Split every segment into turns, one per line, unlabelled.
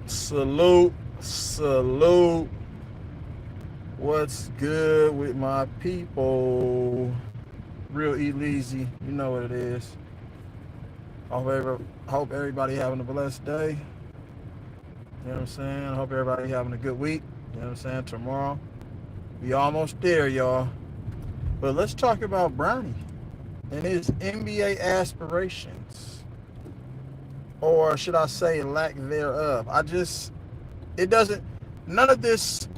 Salute, salute. What's good with my people? Real E-Leezy, you know what it is. Hope everybody having a blessed day. You know what I'm saying? Hope everybody having a good week. You know what I'm saying? Tomorrow, we almost there, y'all. But let's talk about Bronny and his NBA aspirations. Or should I say lack thereof. It doesn't, none of this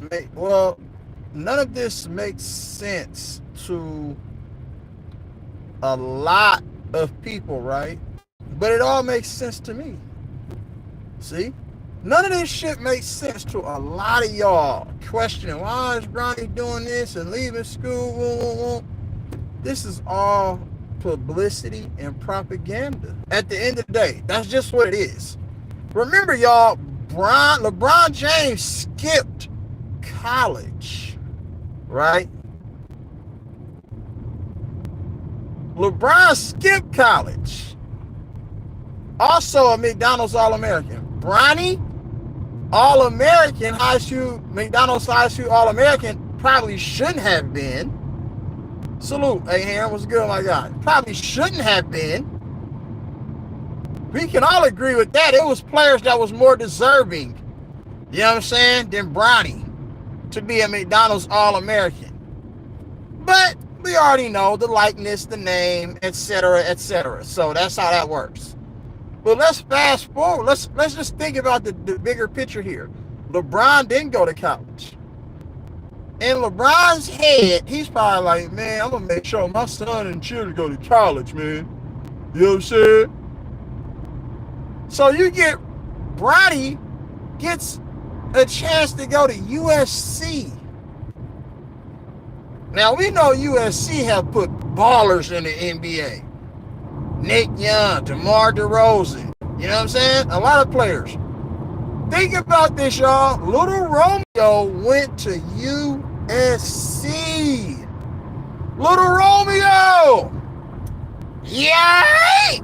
none of this makes sense to a lot of people, right? But it all makes sense to me. See? None of this shit makes sense to a lot of y'all questioning why is Bronny doing this and leaving school. This is all publicity and propaganda. At the end of the day, that's just what it is. Remember, y'all, LeBron James skipped college, right? LeBron skipped college. Also a McDonald's All-American. Bronny, All-American high school, McDonald's high school All-American, probably shouldn't have been. Salute, hey Aaron, what's good, my guy? Probably shouldn't have been. We can all agree with that. It was players that was more deserving, you know what I'm saying, than Bronny to be a McDonald's All-American. But we already know the likeness, the name, etc., etc. So that's how that works. But let's fast forward. Let's just think about the bigger picture here. LeBron didn't go to college. In LeBron's head, he's probably like, man, I'm going to make sure my son and children go to college, man. You know what I'm saying? So you get, Bronny gets a chance to go to USC. Now, we know USC have put ballers in the NBA. Nick Young, DeMar DeRozan. You know what I'm saying? A lot of players. Think about this, y'all. Little Romeo went to USC. Little Romeo! Yay!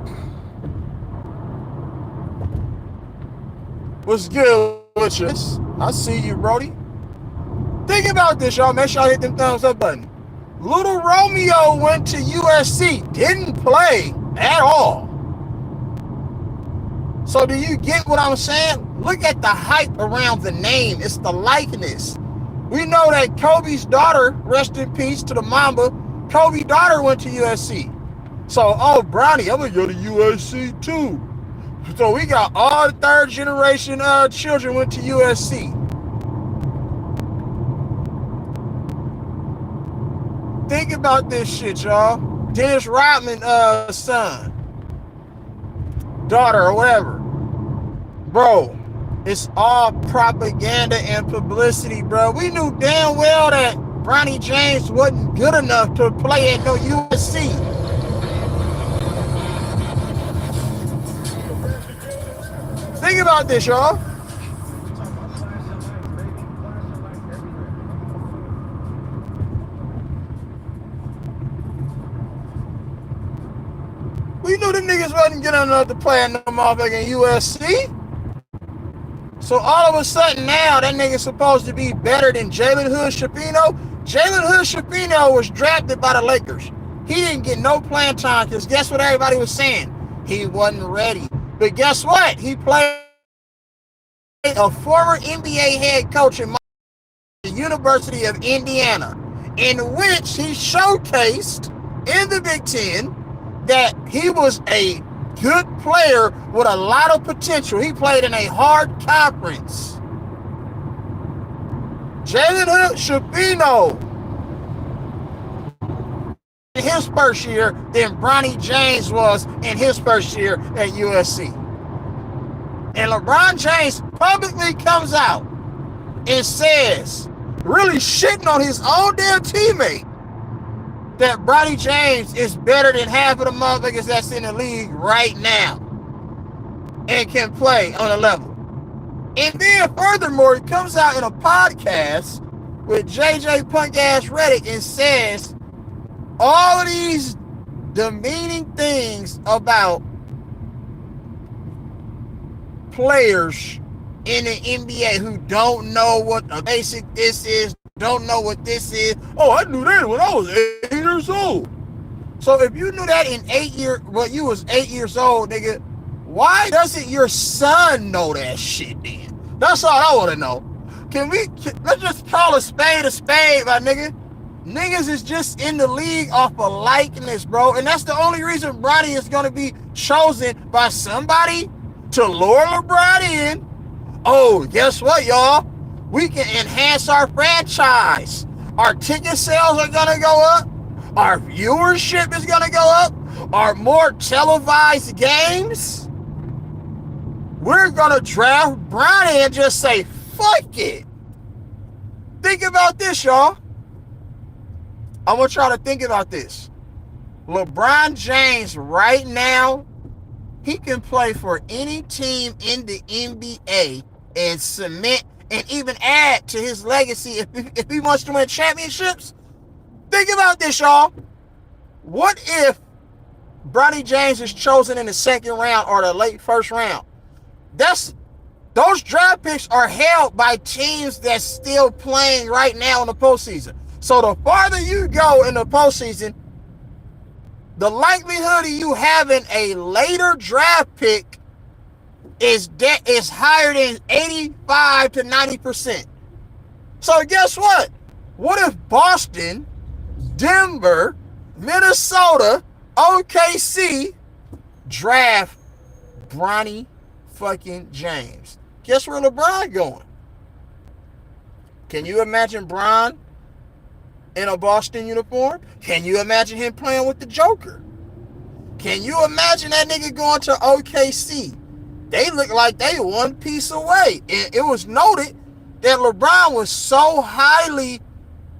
What's good with you? I see you, Brody. Think about this, y'all. Make sure I hit them thumbs up button. Little Romeo went to USC. Didn't play at all. So do you get what I'm saying? Look at the hype around the name. It's the likeness. We know that Kobe's daughter, rest in peace to the Mamba, Kobe's daughter went to USC. So, Bronny, I'm going to go to USC too. So we got all the third generation children went to USC. Think about this shit, y'all. Dennis Rodman's son, daughter, or whatever. Bro, it's all propaganda and publicity, bro. We knew damn well that Bronny James wasn't good enough to play at no USC. Think about this, y'all. We knew the niggas wasn't good enough to play at no motherfucking USC. So all of a sudden now, that nigga's supposed to be better than Jalen Hood-Schifino. Jalen Hood-Schifino was drafted by the Lakers. He didn't get no playing time because guess what everybody was saying? He wasn't ready. But guess what? He played a former NBA head coach in the University of Indiana, in which he showcased in the Big Ten that he was a good player with a lot of potential. He played in a hard conference. Jalen Hood-Schifino in his first year than Bronny James was in his first year at USC. And LeBron James publicly comes out and says, really shitting on his own damn teammate, that Bronny James is better than half of the motherfuckers that's in the league right now and can play on a level. And then furthermore, he comes out in a podcast with JJ Punk Ass Reddick and says all of these demeaning things about players in the NBA who don't know what a basic this is, don't know what this is. Oh, I knew that when I was 8 years old. So if you knew that in 8 years, well, you was 8 years old, nigga, why doesn't your son know that shit then? That's all I want to know. Let's just call a spade, my nigga. Niggas is just in the league off of likeness, bro. And that's the only reason Bronny is going to be chosen by somebody to lure LeBron in. Oh, guess what, y'all? We can enhance our franchise. Our ticket sales are going to go up. Our viewership is going to go up. Our more televised games. We're going to draft Bronny and just say, fuck it. Think about this, y'all. I want y'all to think about this. LeBron James right now, he can play for any team in the NBA and cement and even add to his legacy if he wants to win championships. Think about this, y'all. What if Bronny James is chosen in the second round or the late first round? Those draft picks are held by teams that's still playing right now in the postseason. So the farther you go in the postseason, the likelihood of you having a later draft pick is higher than 85 to 90%. So guess what? What if Boston, Denver, Minnesota, OKC draft Bronny fucking James? Guess where LeBron going? Can you imagine Bron in a Boston uniform? Can you imagine him playing with the Joker? Can you imagine that nigga going to OKC? They look like they one piece away. It was noted that LeBron was so highly,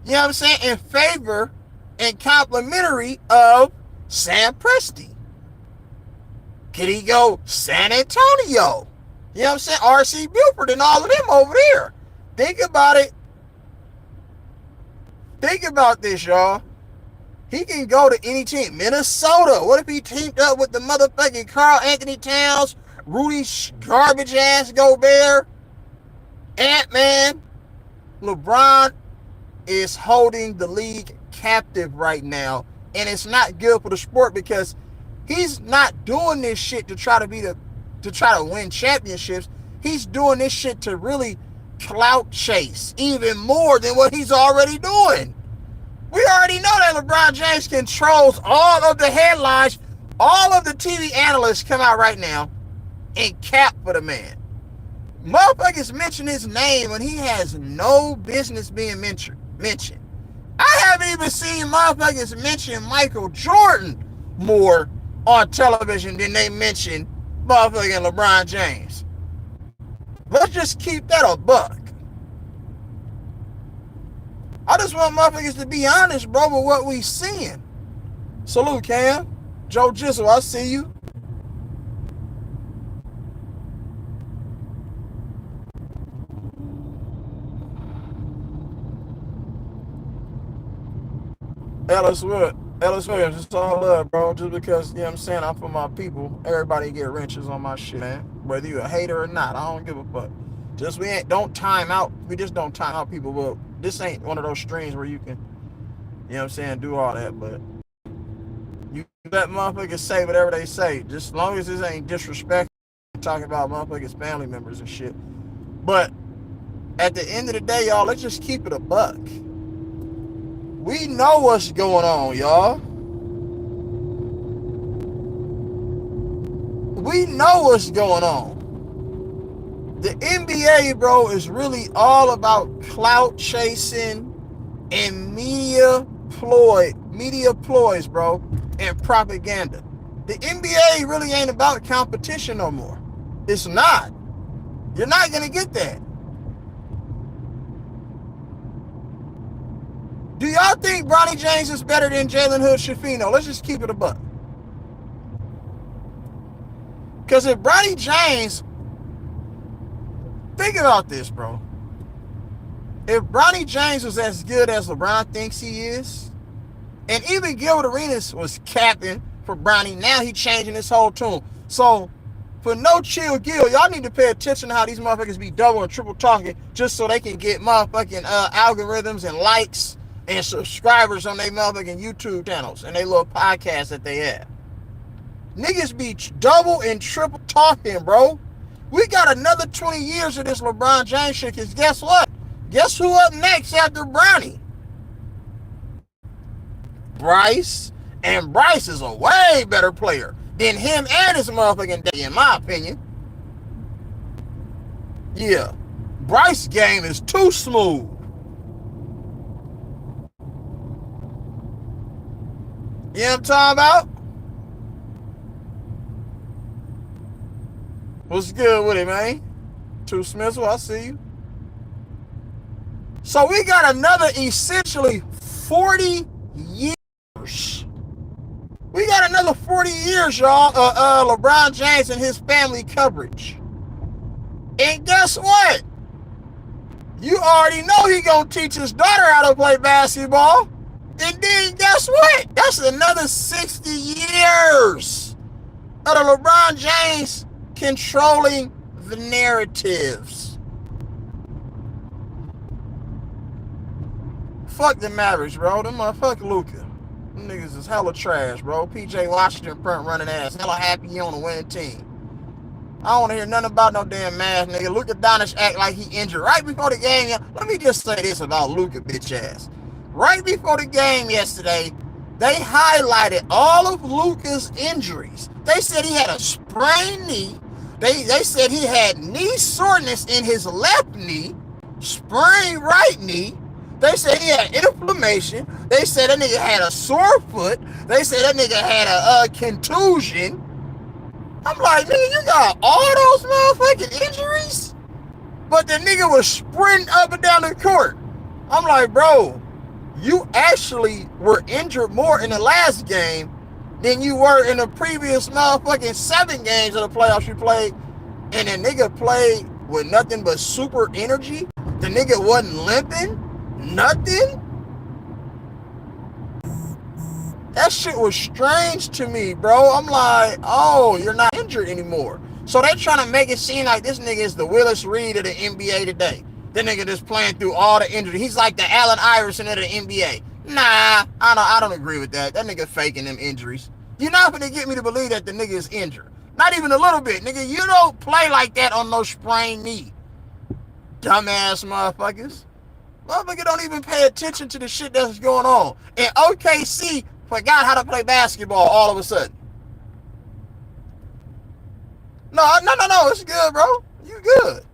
you know what I'm saying, in favor and complimentary of Sam Presti. Could he go San Antonio? You know what I'm saying? R.C. Buford and all of them over there. Think about it. Think about this, y'all. He can go to any team. Minnesota. What if he teamed up with the motherfucking Karl Anthony Towns, Rudy garbage ass Gobert, Ant-Man? LeBron is holding the league captive right now, and it's not good for the sport because he's not doing this shit to try to win championships. He's doing this shit to really clout chase even more than what he's already doing. We already know that LeBron James controls all of the headlines. All of the TV analysts come out right now and cap for the man. Motherfuckers mention his name when he has no business being mentioned. I haven't even seen motherfuckers mention Michael Jordan more on television than they mention motherfucking LeBron James. Let's just keep that a buck. I just want motherfuckers to be honest, bro, with what we seeing. Salute, Cam. Joe Jizzle, I see you. Ellis Williams, it's all love, bro. Just because, you know what I'm saying, I'm for my people. Everybody get wrenches on my shit, man. Whether you a hater or not, I don't give a fuck. Just we don't time out. We just don't time out people. But this ain't one of those streams where you can, you know what I'm saying, do all that. But you let motherfuckers say whatever they say. Just as long as this ain't disrespect, talking about motherfuckers' family members and shit. But at the end of the day, y'all, let's just keep it a buck. We know what's going on, y'all. We know what's going on. The NBA, bro, is really all about clout chasing and media ploys, bro, and propaganda. The NBA really ain't about competition no more. It's not. You're not going to get that. Do y'all think Bronny James is better than Jalen Hood-Schifino? Let's just keep it a buck. Because if Bronny James, think about this, bro. If Bronny James was as good as LeBron thinks he is, and even Gilbert Arenas was capping for Bronny, now he's changing his whole tune. So For no chill Gill, y'all need to pay attention to how these motherfuckers be double and triple talking just so they can get motherfucking algorithms and likes and subscribers on their motherfucking YouTube channels and they little podcasts that they have. Niggas be double and triple talking, bro. We got another 20 years of this LeBron James shit, because guess what? Guess who up next after Bronny? Bryce. And Bryce is a way better player than him and his motherfucking daddy, in my opinion. Yeah. Bryce's game is too smooth. You know what I'm talking about? What's good with it, man? Two Smiths, I see you. So we got another essentially 40 years. We got another 40 years, y'all, LeBron James and his family coverage. And guess what? You already know he gonna teach his daughter how to play basketball. And then guess what? That's another 60 years of the LeBron James controlling the narratives. Fuck the Mavericks, bro. Them motherfucker Luka. Them niggas is hella trash, bro. PJ Washington front running ass. Hella happy he on a winning team. I don't want to hear nothing about no damn Mavs, nigga. Luka Doncic act like he injured right before the game. Let me just say this about Luka, bitch ass. Right before the game yesterday, they highlighted all of Luka's injuries. They said he had a sprained knee. They said he had knee soreness in his left knee, sprained right knee. They said he had inflammation. They said that nigga had a sore foot. They said that nigga had a contusion. I'm like, nigga, you got all those motherfucking injuries? But the nigga was sprinting up and down the court. I'm like, bro, you actually were injured more in the last game than you were in the previous motherfucking 7 games of the playoffs you played. And the nigga played with nothing but super energy. The nigga wasn't limping. Nothing. That shit was strange to me, bro. I'm like, oh, you're not injured anymore. So they trying to make it seem like this nigga is the Willis Reed of the NBA today. The nigga just playing through all the injuries. He's like the Allen Iverson of the NBA. Nah, I don't agree with that. That nigga faking them injuries. You're not gonna get me to believe that the nigga is injured. Not even a little bit, nigga. You don't play like that on no sprained knee. Dumbass motherfuckers. Motherfucker don't even pay attention to the shit that's going on. And OKC forgot how to play basketball all of a sudden. No, it's good, bro. You good.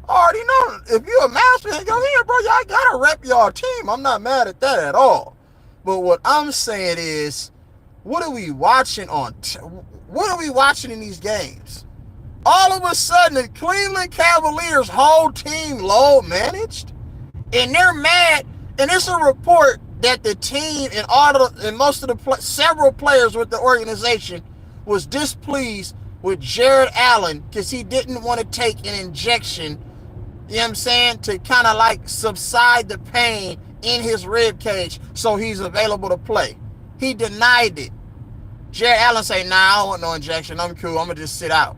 I already know. If you a Mavs fan, go here, bro. Y'all gotta rep y'all team. I'm not mad at that at all. But what I'm saying is, what are we watching what are we watching in these games? All of a sudden, the Cleveland Cavaliers' whole team low managed, and they're mad. And it's a report that the team and most of the several players with the organization was displeased with Jared Allen because he didn't want to take an injection, you know what I'm saying, to kind of like subside the pain in his rib cage so he's available to play. He denied it. Jared Allen say, nah, I don't want no injection. I'm cool. I'm going to just sit out.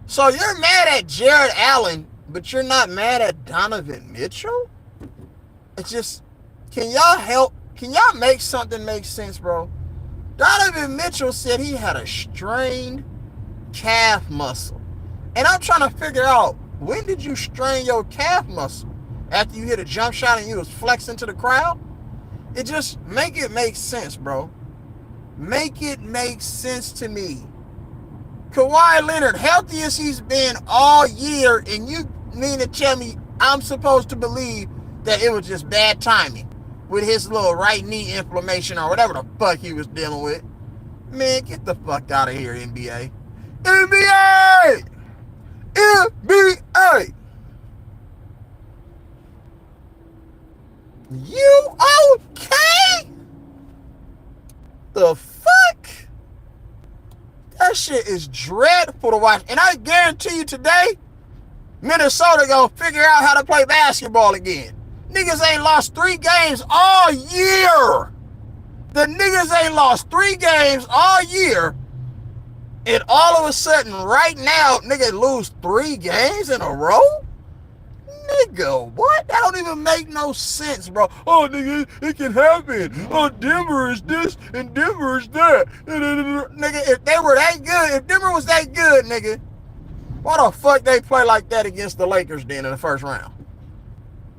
So you're mad at Jared Allen, but you're not mad at Donovan Mitchell? It's just, can y'all help? Can y'all make something make sense, bro? Donovan Mitchell said he had a strained calf muscle. And I'm trying to figure out, when did you strain your calf muscle? After you hit a jump shot and you was flexing to the crowd? It just, make it make sense, bro. Make it make sense to me. Kawhi Leonard, healthy as he's been all year, and you mean to tell me I'm supposed to believe that it was just bad timing with his little right knee inflammation or whatever the fuck he was dealing with? Man, get the fuck out of here, NBA. NBA! NBA! You okay? The fuck? That shit is dreadful to watch. And I guarantee you today, Minnesota gonna figure out how to play basketball again. Niggas ain't lost 3 games all year. The niggas ain't lost 3 games all year. And all of a sudden, right now, nigga lose 3 games in a row? Nigga, what? That don't even make no sense, bro. Oh, nigga, it can happen. Oh, Denver is this and Denver is that. Nigga, if they were that good, if Denver was that good, nigga, why the fuck they play like that against the Lakers then in the first round?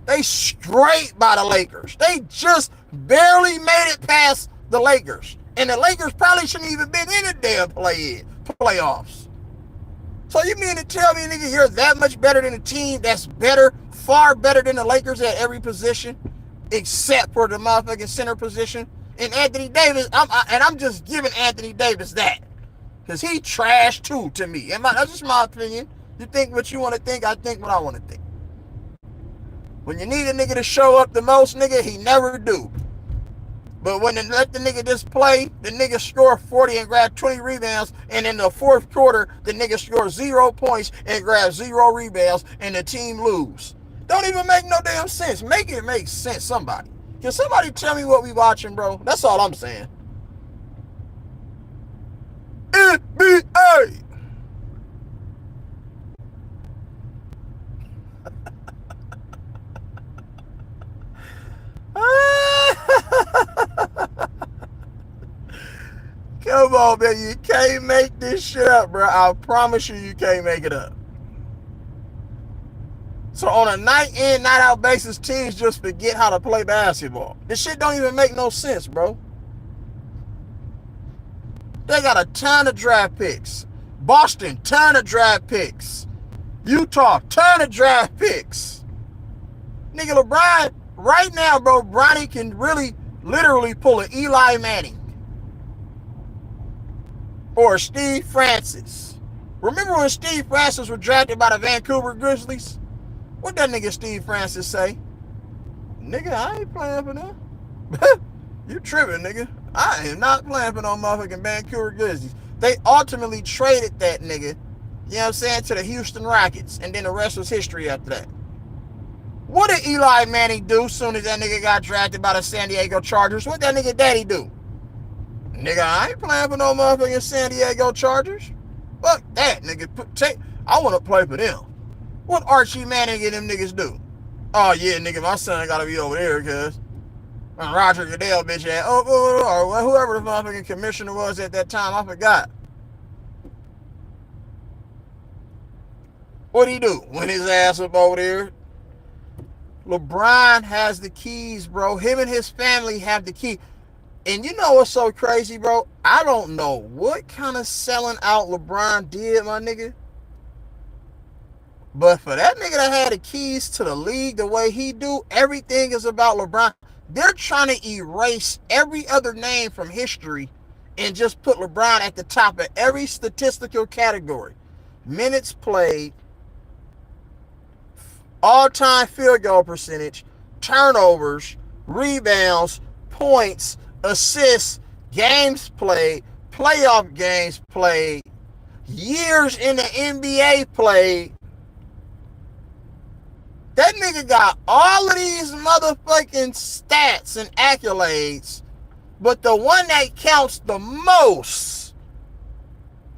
They straight by the Lakers. They just barely made it past the Lakers. And the Lakers probably shouldn't even been in the damn playoffs. So you mean to tell me, nigga, you're that much better than a team that's better, far better than the Lakers at every position, except for the motherfucking center position? And Anthony Davis, I'm just giving Anthony Davis that. Because he trash too to me. That's just my opinion. You think what you want to think, I think what I want to think. When you need a nigga to show up the most, nigga, he never do. But when they let the nigga just play, the nigga score 40 and grab 20 rebounds, and in the fourth quarter, the nigga scores 0 points and grabs 0 rebounds, and the team lose. Don't even make no damn sense. Make it make sense, somebody. Can somebody tell me what we watching, bro? That's all I'm saying. NBA! Come on, man. You can't make this shit up, bro. I promise you can't make it up. So on a night in, night out basis, teams just forget how to play basketball. This shit don't even make no sense, bro. They got a ton of draft picks. Boston, ton of draft picks. Utah, ton of draft picks. Nigga, LeBron, right now, bro, Bronny can really, literally pull an Eli Manning. Or Steve Francis. Remember when Steve Francis was drafted by the Vancouver Grizzlies? What that nigga Steve Francis say? Nigga, I ain't playing for them. You tripping, nigga. I am not playing for no motherfucking Vancouver Grizzlies. They ultimately traded that nigga, you know what I'm saying, to the Houston Rockets. And then the rest was history after that. What did Eli Manning do as soon as that nigga got drafted by the San Diego Chargers? What that nigga daddy do? Nigga, I ain't playing for no motherfucking San Diego Chargers. Fuck that, nigga. I want to play for them. What Archie Manning and them niggas do? Oh, yeah, nigga, my son got to be over there, cuz. Roger Goodell, bitch ass. Or whoever the motherfucking commissioner was at that time, I forgot. What'd he do? Went his ass up over there. LeBron has the keys, bro. Him and his family have the key. And you know what's so crazy, bro? I don't know what kind of selling out LeBron did, my nigga. But for that nigga that had the keys to the league the way he do, everything is about LeBron. They're trying to erase every other name from history and just put LeBron at the top of every statistical category. Minutes played, all-time field goal percentage, turnovers, rebounds, points, assists, games played, playoff games played, years in the NBA played. That nigga got all of these motherfucking stats and accolades, but the one that counts the most,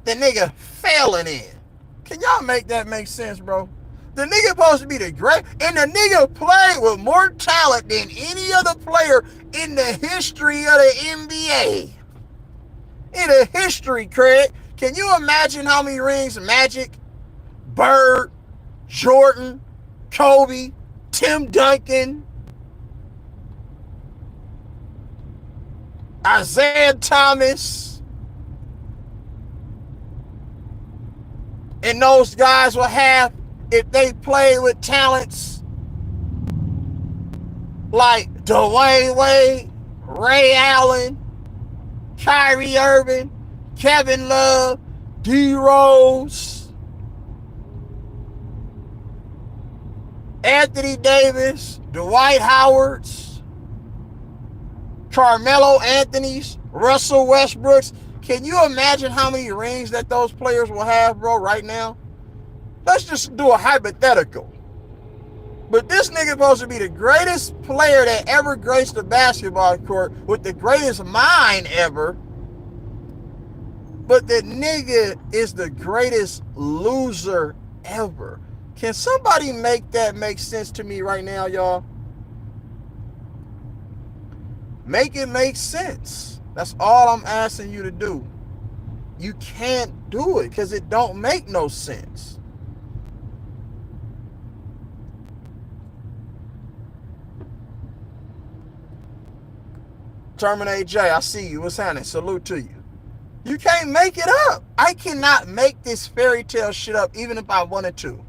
the nigga failing in. Can y'all make that make sense, bro? The nigga supposed to be the great, and the nigga played with more talent than any other player in the history of the NBA. In the history, Craig. Can you imagine how many rings Magic, Bird, Jordan, Kobe, Tim Duncan, Isaiah Thomas, and those guys will have if they play with talents like Dwayne Wade, Ray Allen, Kyrie Irving, Kevin Love, D Rose, Anthony Davis, Dwight Howards, Carmelo Anthony's, Russell Westbrook's. Can you imagine how many rings that those players will have, bro, right now? Let's just do a hypothetical. But this nigga supposed to be the greatest player that ever graced the basketball court with the greatest mind ever. But the nigga is the greatest loser ever. Can somebody make that make sense to me right now, y'all? Make it make sense. That's all I'm asking you to do. You can't do it because it don't make no sense. Terminate J, I see you. What's happening? Salute to you. You can't make it up. I cannot make this fairy tale shit up even if I wanted to.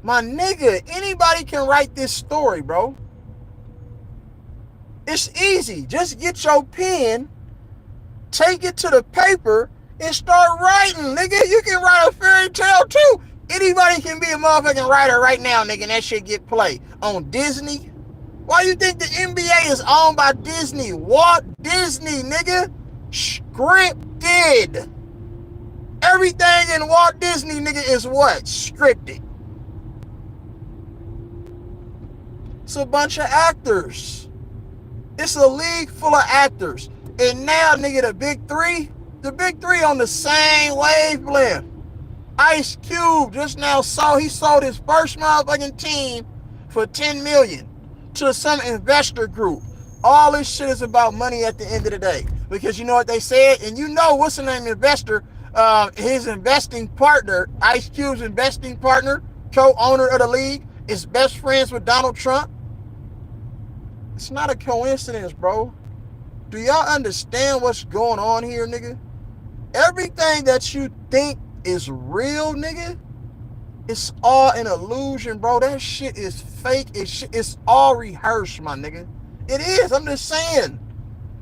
My nigga, anybody can write this story, bro. It's easy. Just get your pen, take it to the paper, and start writing, nigga. You can write a fairy tale too. Anybody can be a motherfucking writer right now, nigga, and that shit get played. On Disney? Why you think the NBA is owned by Disney? Walt Disney, nigga. Scripted. Everything in Walt Disney, nigga, is what? Scripted. It's a bunch of actors. It's a league full of actors. And now, nigga, the big three on the same wavelength. Ice Cube just now sold his first motherfucking team for $10 million to some investor group. All this shit is about money at the end of the day. Because you know what they said? And you know what's the name investor? His investing partner, Ice Cube's investing partner, co-owner of the league, is best friends with Donald Trump. It's not a coincidence, bro. Do y'all understand what's going on here, nigga? Everything that you think is real, nigga, it's all an illusion, bro. That shit is fake. It's all rehearsed, my nigga. It is. I'm just saying.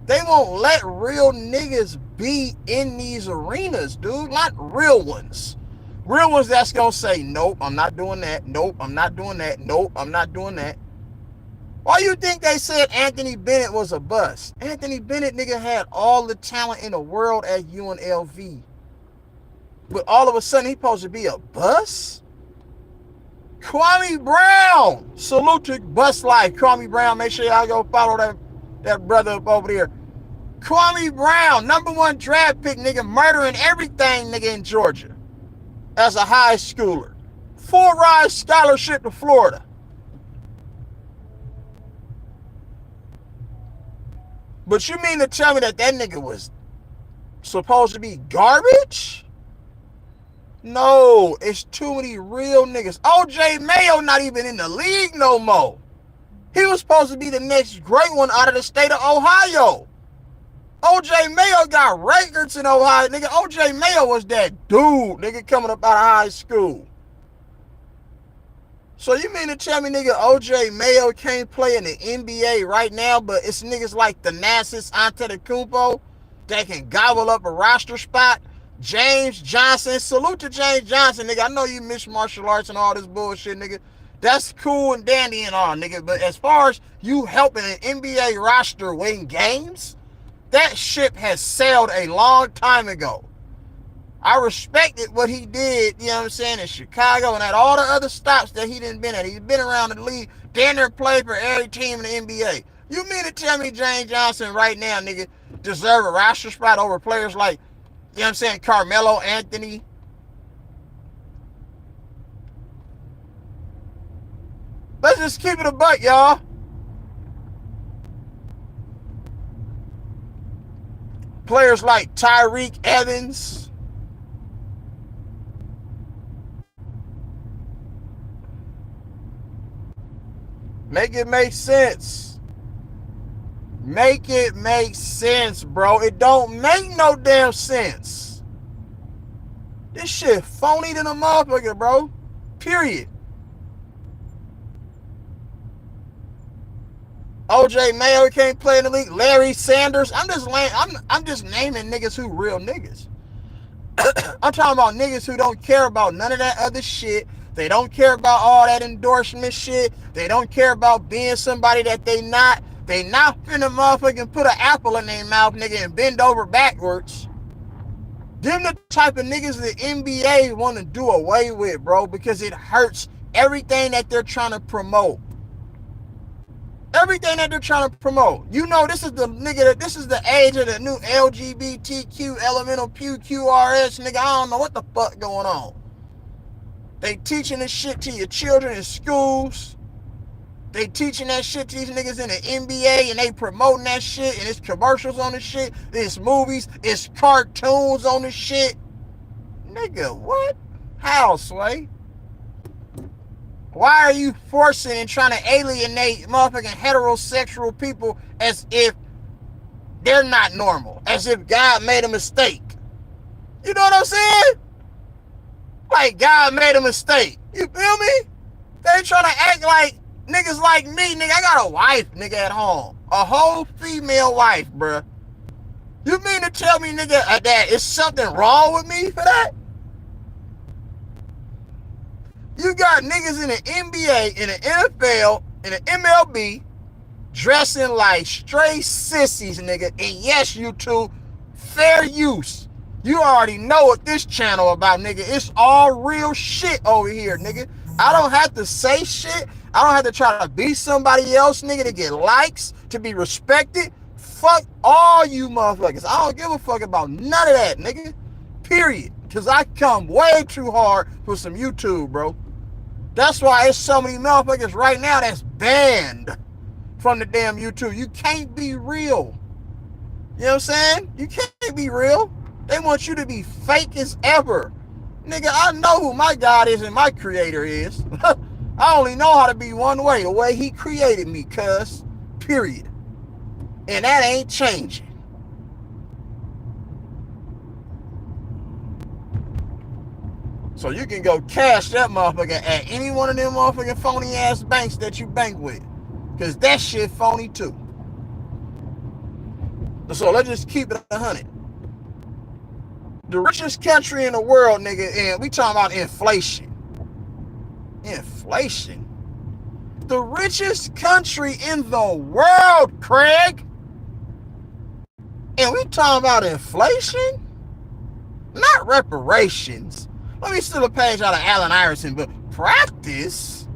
They won't let real niggas be in these arenas, dude. Not real ones. Real ones that's gonna say, nope, I'm not doing that. Nope, I'm not doing that. Nope, I'm not doing that. Why you think they said Anthony Bennett was a bust? Anthony Bennett, nigga, had all the talent in the world at UNLV. But all of a sudden, he supposed to be a bust? Kwame Brown. Salute to Bust Life. Kwame Brown, make sure y'all go follow that brother up over there. Kwame Brown, #1 draft pick, nigga, murdering everything, nigga, in Georgia. As a high schooler. Full ride scholarship to Florida. But you mean to tell me that nigga was supposed to be garbage? No, it's too many real niggas. OJ Mayo not even in the league no more. He was supposed to be the next great one out of the state of Ohio. OJ Mayo got records in Ohio. Nigga, OJ Mayo was that dude, nigga, coming up out of high school. So you mean to tell me, nigga, OJ Mayo can't play in the NBA right now, but it's niggas like Thanasis Antetokounmpo that can gobble up a roster spot? James Johnson, salute to James Johnson, nigga. I know you miss martial arts and all this bullshit, nigga. That's cool and dandy and all, nigga. But as far as you helping an NBA roster win games, that ship has sailed a long time ago. I respected what he did, you know what I'm saying, in Chicago and at all the other stops that he didn't been at. He's been around the league, damn near played for every team in the NBA. You mean to tell me James Johnson right now, nigga, deserve a roster spot over players like, you know what I'm saying, Carmelo Anthony? Let's just keep it a buck, y'all. Players like Tyreek Evans. Make it make sense. Make it make sense, bro. It don't make no damn sense. This shit phony than a motherfucker, bro. Period. OJ Mayo can't play in the league. Larry Sanders. I'm just naming niggas who real niggas. I'm talking about niggas who don't care about none of that other shit. They don't care about all that endorsement shit. They don't care about being somebody that they not. They not finna motherfucking put an apple in their mouth, nigga, and bend over backwards. Them the type of niggas the NBA want to do away with, bro, because it hurts everything that they're trying to promote. Everything that they're trying to promote. You know, this is the nigga that this is the age of the new LGBTQ elemental pew QRS nigga. I don't know what the fuck going on. They teaching this shit to your children in schools. They teaching that shit to these niggas in the NBA, and they promoting that shit, and it's commercials on the shit, it's movies, it's cartoons on the shit. Nigga, what? How, Sway? Why are you forcing and trying to alienate motherfucking heterosexual people as if they're not normal? As if God made a mistake? You know what I'm saying? Like God made a mistake. You feel me? They trying to act like niggas like me, nigga. I got a wife, nigga, at home. A whole female wife, bruh. You mean to tell me, nigga, that is something wrong with me for that? You got niggas in the NBA, in the NFL, in the MLB, dressing like straight sissies, nigga. And yes, YouTube, fair use. You already know what this channel about, nigga. It's all real shit over here, nigga. I don't have to say shit. I don't have to try to be somebody else, nigga, to get likes, to be respected. Fuck all you motherfuckers. I don't give a fuck about none of that, nigga. Period. Because I come way too hard for some YouTube, bro. That's why it's so many motherfuckers right now that's banned from the damn YouTube. You can't be real. You know what I'm saying? You can't be real. They want you to be fake as ever. Nigga, I know who my God is and my creator is. I only know how to be one way, the way he created me, cuz. Period. And that ain't changing. So you can go cash that motherfucker at any one of them motherfucking phony ass banks that you bank with. Cause that shit phony too. So let's just keep it 100. The richest country in the world, nigga, and we talking about inflation. Inflation? The richest country in the world, Craig. And we talking about inflation? Not reparations. Let me steal a page out of Allen Iverson, but practice?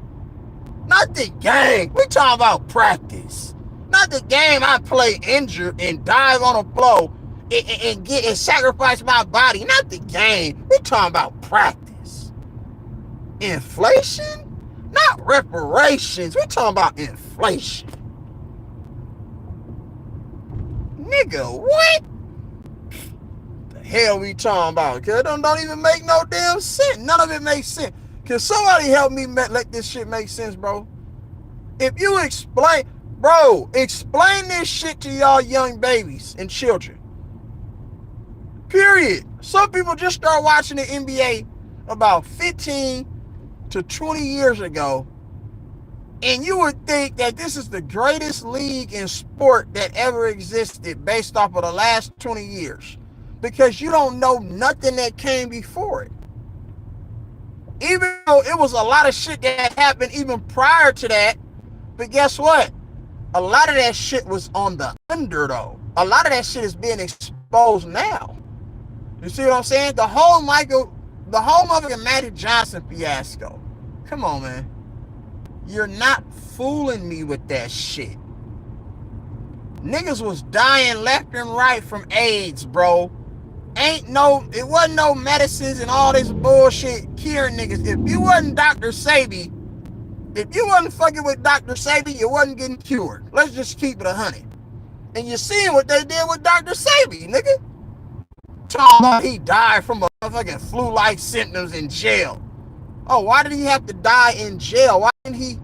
Not the game. We talking about practice. Not the game I play injured and dive on a blow and sacrifice my body. Not the game. We talking about practice. Inflation? Not reparations. We talking about inflation. Nigga, what? The hell we talking about? Cause it don't even make no damn sense. None of it makes sense. Can somebody help me let this shit make sense, bro? If you explain this shit to y'all young babies and children. Period. Some people just start watching the NBA about 15 to 20 years ago, and you would think that this is the greatest league in sport that ever existed based off of the last 20 years, because you don't know nothing that came before it. Even though it was a lot of shit that happened even prior to that, but guess what? A lot of that shit was on the under, though. A lot of that shit is being exposed now. You see what I'm saying? The whole motherfucking Magic Johnson fiasco. Come on, man. You're not fooling me with that shit. Niggas was dying left and right from AIDS, bro. It wasn't no medicines and all this bullshit curing niggas. If you wasn't Dr. Sebi, if you wasn't fucking with Dr. Sebi, you wasn't getting cured. Let's just keep it 100. And you seeing what they did with Dr. Sebi, nigga. Talking about he died from a fucking flu-like symptoms in jail. Oh, why did he have to die in jail? Why didn't he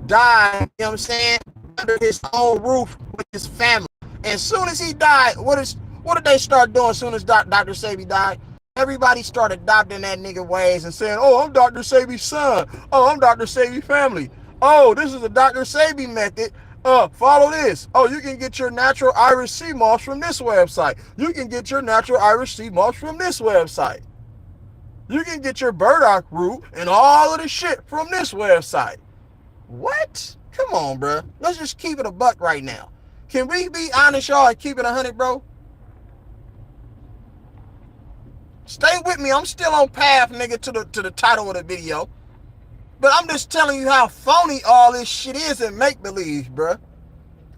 die, you know what I'm saying, under his own roof with his family? And as soon as he died, what did they start doing as soon as Dr. Sebi died? Everybody started adopting that nigga ways and saying, oh, I'm Dr. Sebi's son. Oh, I'm Dr. Sebi's family. Oh, this is the Dr. Sebi method. Follow this. Oh, you can get your natural Irish sea moss from this website. You can get your natural Irish sea moss from this website. You can get your burdock root and all of the shit from this website. What? Come on, bro. Let's just keep it a buck right now. Can we be honest, y'all, and keep it 100, bro? Stay with me. I'm still on path, nigga, to the title of the video. But I'm just telling you how phony all this shit is in make-believe, bruh.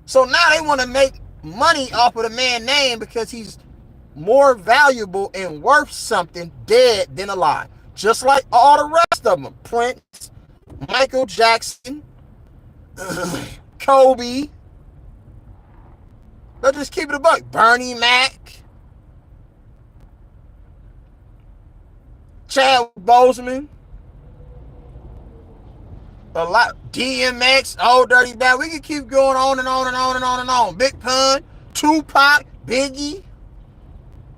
So now they want to make money off of the man's name because he's more valuable and worth something dead than alive. Just like all the rest of them. Prince, Michael Jackson, Kobe. Let's just keep it a buck. Bernie Mac, Chad Boseman, a lot. DMX, Old Dirty Bad. We can keep going on and on and on and on and on. Big Pun, Tupac, Biggie.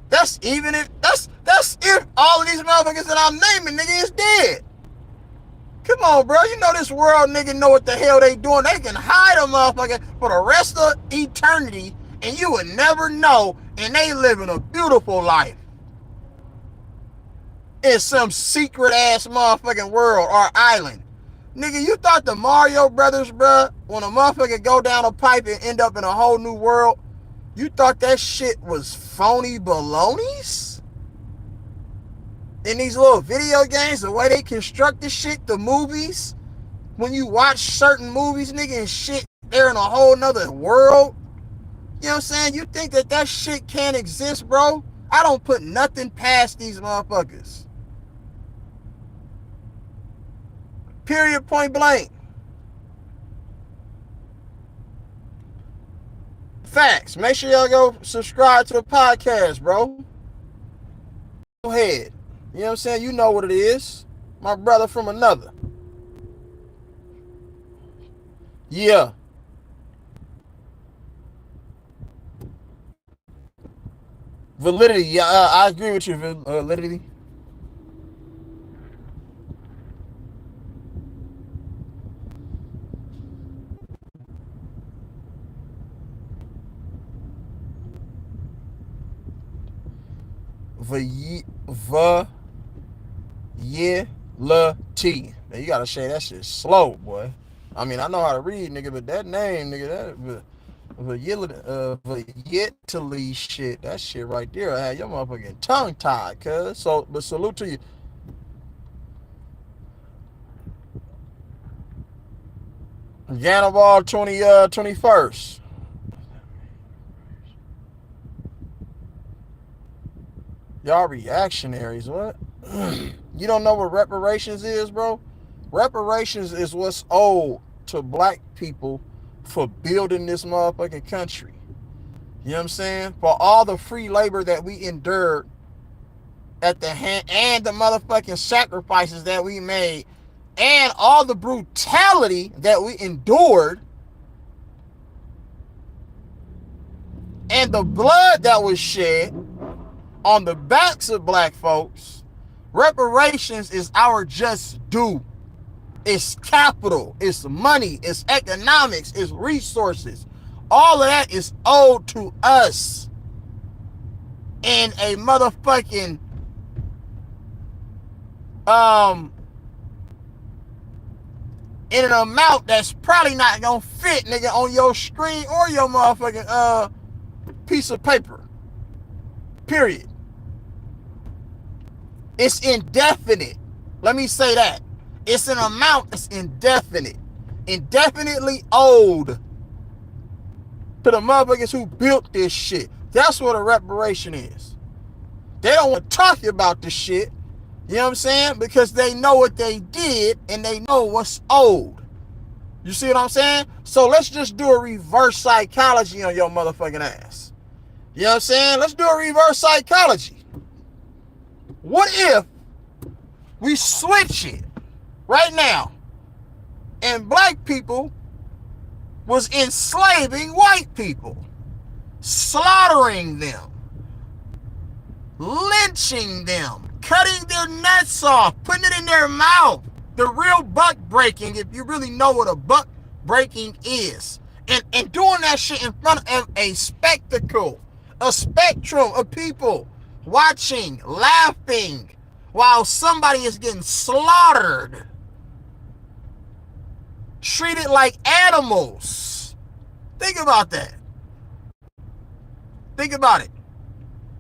That's even if that's if all of these motherfuckers that I'm naming, nigga, is dead. Come on, bro. You know this world, nigga, know what the hell they doing. They can hide a motherfucker for the rest of eternity, and you would never know, and they living a beautiful life in some secret ass motherfucking world or island. Nigga, you thought the Mario Brothers, bro, when a motherfucker go down a pipe and end up in a whole new world, you thought that shit was phony balonies? In these little video games, the way they construct this shit, the movies, when you watch certain movies, nigga, and shit, they're in a whole nother world. You know what I'm saying? You think that that shit can't exist, bro? I don't put nothing past these motherfuckers. Period, point blank. Facts. Make sure y'all go subscribe to the podcast, bro. Go ahead. You know what I'm saying? You know what it is. My brother from another. Yeah. Validity. Yeah, I agree with you, validity. Validity. Man, you gotta say that shit slow, boy. I mean, I know how to read, nigga, but that name, nigga, that Validity shit, that shit right there, I had your motherfucking tongue tied, cuz. So, but salute to you. January 21st. Y'all reactionaries, what? You don't know what reparations is, bro? Reparations is what's owed to black people for building this motherfucking country. You know what I'm saying? For all the free labor that we endured at the hand and the motherfucking sacrifices that we made and all the brutality that we endured and the blood that was shed on the backs of black folks. Reparations is our just due. It's capital, it's money, it's economics, it's resources. All of that is owed to us in a motherfucking in an amount that's probably not gonna fit, nigga, on your screen or your motherfucking piece of paper. Period. It's indefinite. Let me say that. It's an amount that's indefinite. Indefinitely owed to the motherfuckers who built this shit. That's what a reparation is. They don't want to talk about this shit. You know what I'm saying? Because they know what they did and they know what's owed. You see what I'm saying? So let's just do a reverse psychology on your motherfucking ass. You know what I'm saying? Let's do a reverse psychology. What if we switch it right now and black people was enslaving white people, slaughtering them, lynching them, cutting their nuts off, putting it in their mouth? The real buck breaking, if you really know what a buck breaking is. And doing that shit in front of a spectacle, a spectrum of people watching, laughing, while somebody is getting slaughtered, treated like animals. Think about that. Think about it.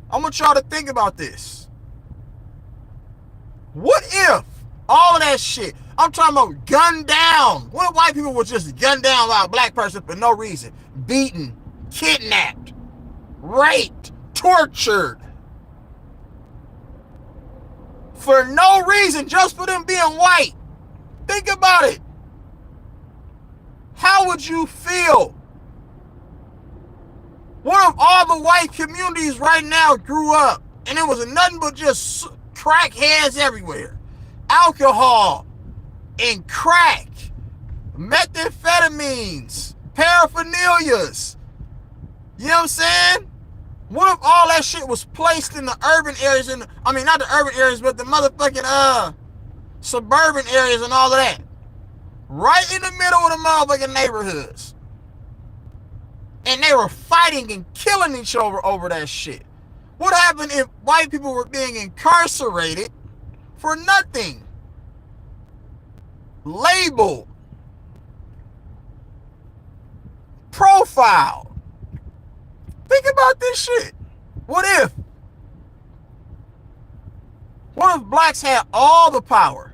I want y'all to think about this. What if all of that shit, I'm talking about gunned down. What if white people were just gunned down by a black person for no reason? Beaten, kidnapped, raped, tortured. For no reason, just for them being white. Think about it. How would you feel? What if all the white communities right now grew up and it was nothing but just crackheads everywhere? Alcohol and crack, methamphetamines, paraphernalias. You know what I'm saying? What if all that shit was placed in the urban areas, not the urban areas, but the motherfucking suburban areas and all of that? Right in the middle of the motherfucking neighborhoods. And they were fighting and killing each other over that shit. What happened if white people were being incarcerated for nothing? Labeled. Profiled. Think about this shit. What if blacks had all the power?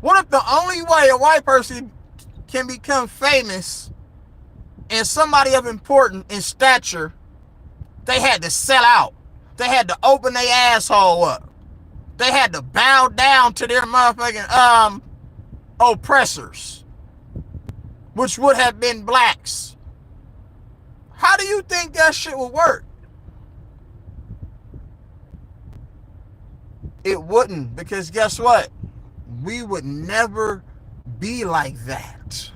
What if the only way a white person can become famous and somebody of importance in stature, they had to sell out? They had to open their asshole up. They had to bow down to their motherfucking oppressors, which would have been blacks. How do you think that shit would work? It wouldn't, because guess what? We would never be like that.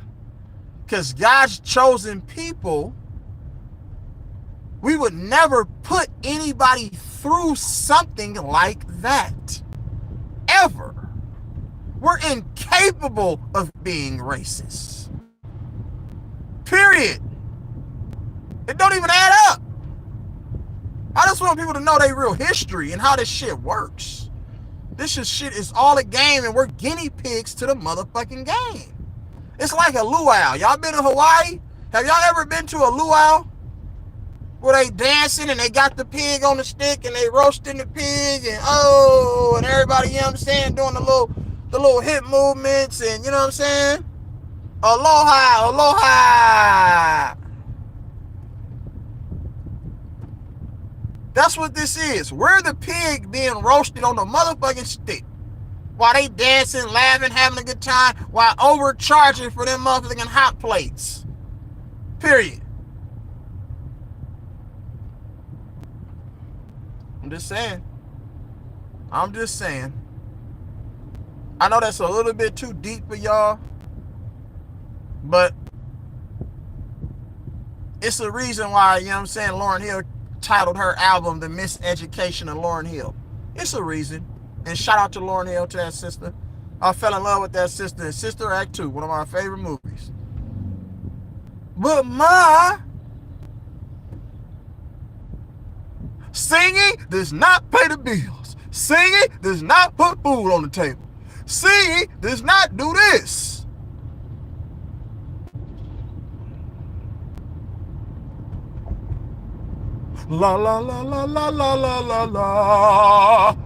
Because God's chosen people, we would never put anybody through something like that. Ever. We're incapable of being racist. Period. It don't even add up. I just want people to know their real history and how this shit works. This shit is all a game, and we're guinea pigs to the motherfucking game. It's like a luau. Y'all been to Hawaii? Have y'all ever been to a luau? Where they dancing and they got the pig on the stick and they roasting the pig and everybody, you know what I'm saying, doing the little hip movements and, you know what I'm saying? Aloha, aloha. That's what this is. We're the pig being roasted on the motherfucking stick while they dancing, laughing, having a good time, while overcharging for them motherfucking hot plates. Period. I'm just saying. I know that's a little bit too deep for y'all, but it's the reason why, you know what I'm saying, Lauryn Hill titled her album The Miseducation of Lauryn Hill. It's a reason. And shout out to Lauryn Hill, to that sister. I fell in love with that sister in Sister Act 2, one of my favorite movies. But singing does not pay the bills. Singing does not put food on the table. Singing does not do this. La la la la la la la la la.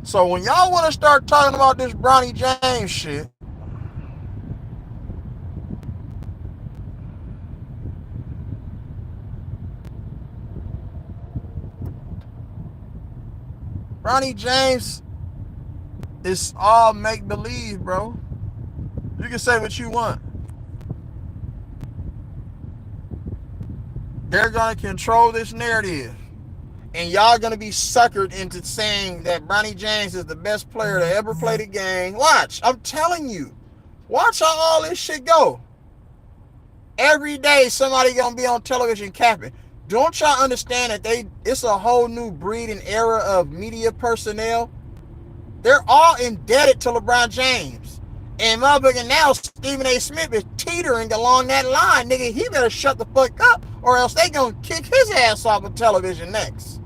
So when y'all want to start talking about this Bronny James shit, Bronny James is all make-believe, bro. You can say what you want. They're going to control this narrative. And y'all going to be suckered into saying that Bronny James is the best player to ever play the game. Watch. I'm telling you. Watch how all this shit go. Every day somebody going to be on television capping. Don't y'all understand that it's a whole new breed and era of media personnel? They're all indebted to LeBron James. And motherfucking now Stephen A. Smith is teetering along that line. Nigga, he better shut the fuck up or else they gonna kick his ass off of television next.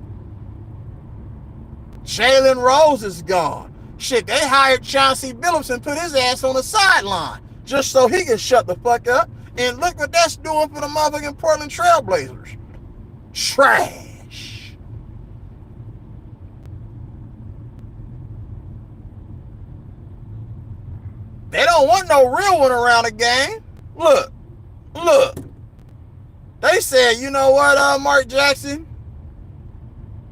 Jalen Rose is gone. Shit, they hired Chauncey Billups and put his ass on the sideline just so he can shut the fuck up. And look what that's doing for the motherfucking Portland Trailblazers. Trash. They don't want no real one around the game. Look. They said, you know what, Mark Jackson?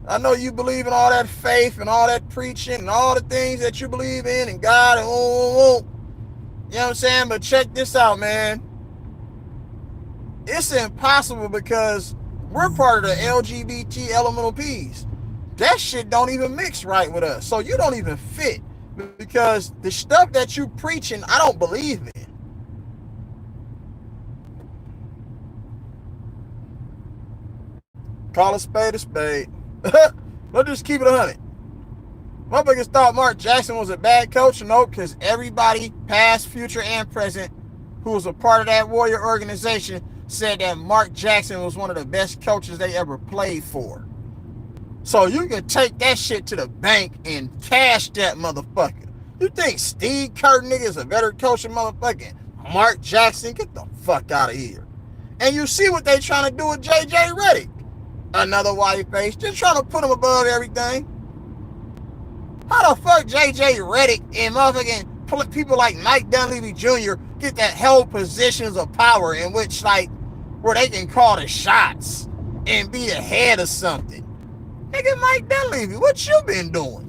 I know you believe in all that faith and all that preaching and all the things that you believe in and God and you know what I'm saying? But check this out, man. It's impossible because we're part of the LGBT elemental P's. That shit don't even mix right with us. So you don't even fit because the stuff that you preaching, I don't believe in. Call a spade a spade. Let's just keep it 100. Motherfuckers thought Mark Jackson was a bad coach. No, because everybody, past, future, and present, who was a part of that Warrior organization said that Mark Jackson was one of the best coaches they ever played for. So you can take that shit to the bank and cash that motherfucker. You think Steve Kerr nigga is a better coach than motherfucking Mark Jackson? Get the fuck out of here. And you see what they trying to do with JJ Redick. Another white face, just trying to put him above everything. How the fuck JJ Redick and motherfucking people like Mike Dunleavy Jr. get that held positions of power in which, like, where they can call the shots and be the head of something? Nigga, Mike Dunleavy, what you been doing?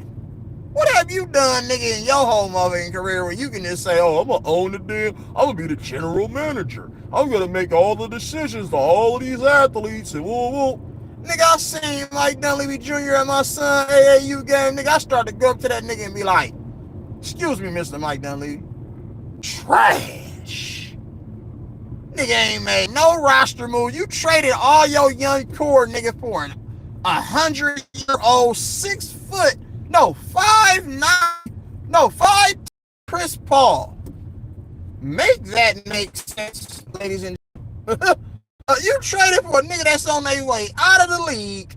What have you done, nigga, in your whole motherfucking career where you can just say, oh, I'm gonna own the deal, I'm gonna be the general manager, I'm gonna make all the decisions to all of these athletes and woo. Nigga, I seen Mike Dunleavy Jr. at my son AAU game. Nigga, I started to go up to that nigga and be like, excuse me, Mr. Mike Dunleavy. Trash. Nigga ain't made no roster move. You traded all your young core, nigga, for an 100-year-old 6 foot, no, 5'9", no, 5 Chris Paul. Make that make sense, ladies and gentlemen. You traded for a nigga that's on their way out of the league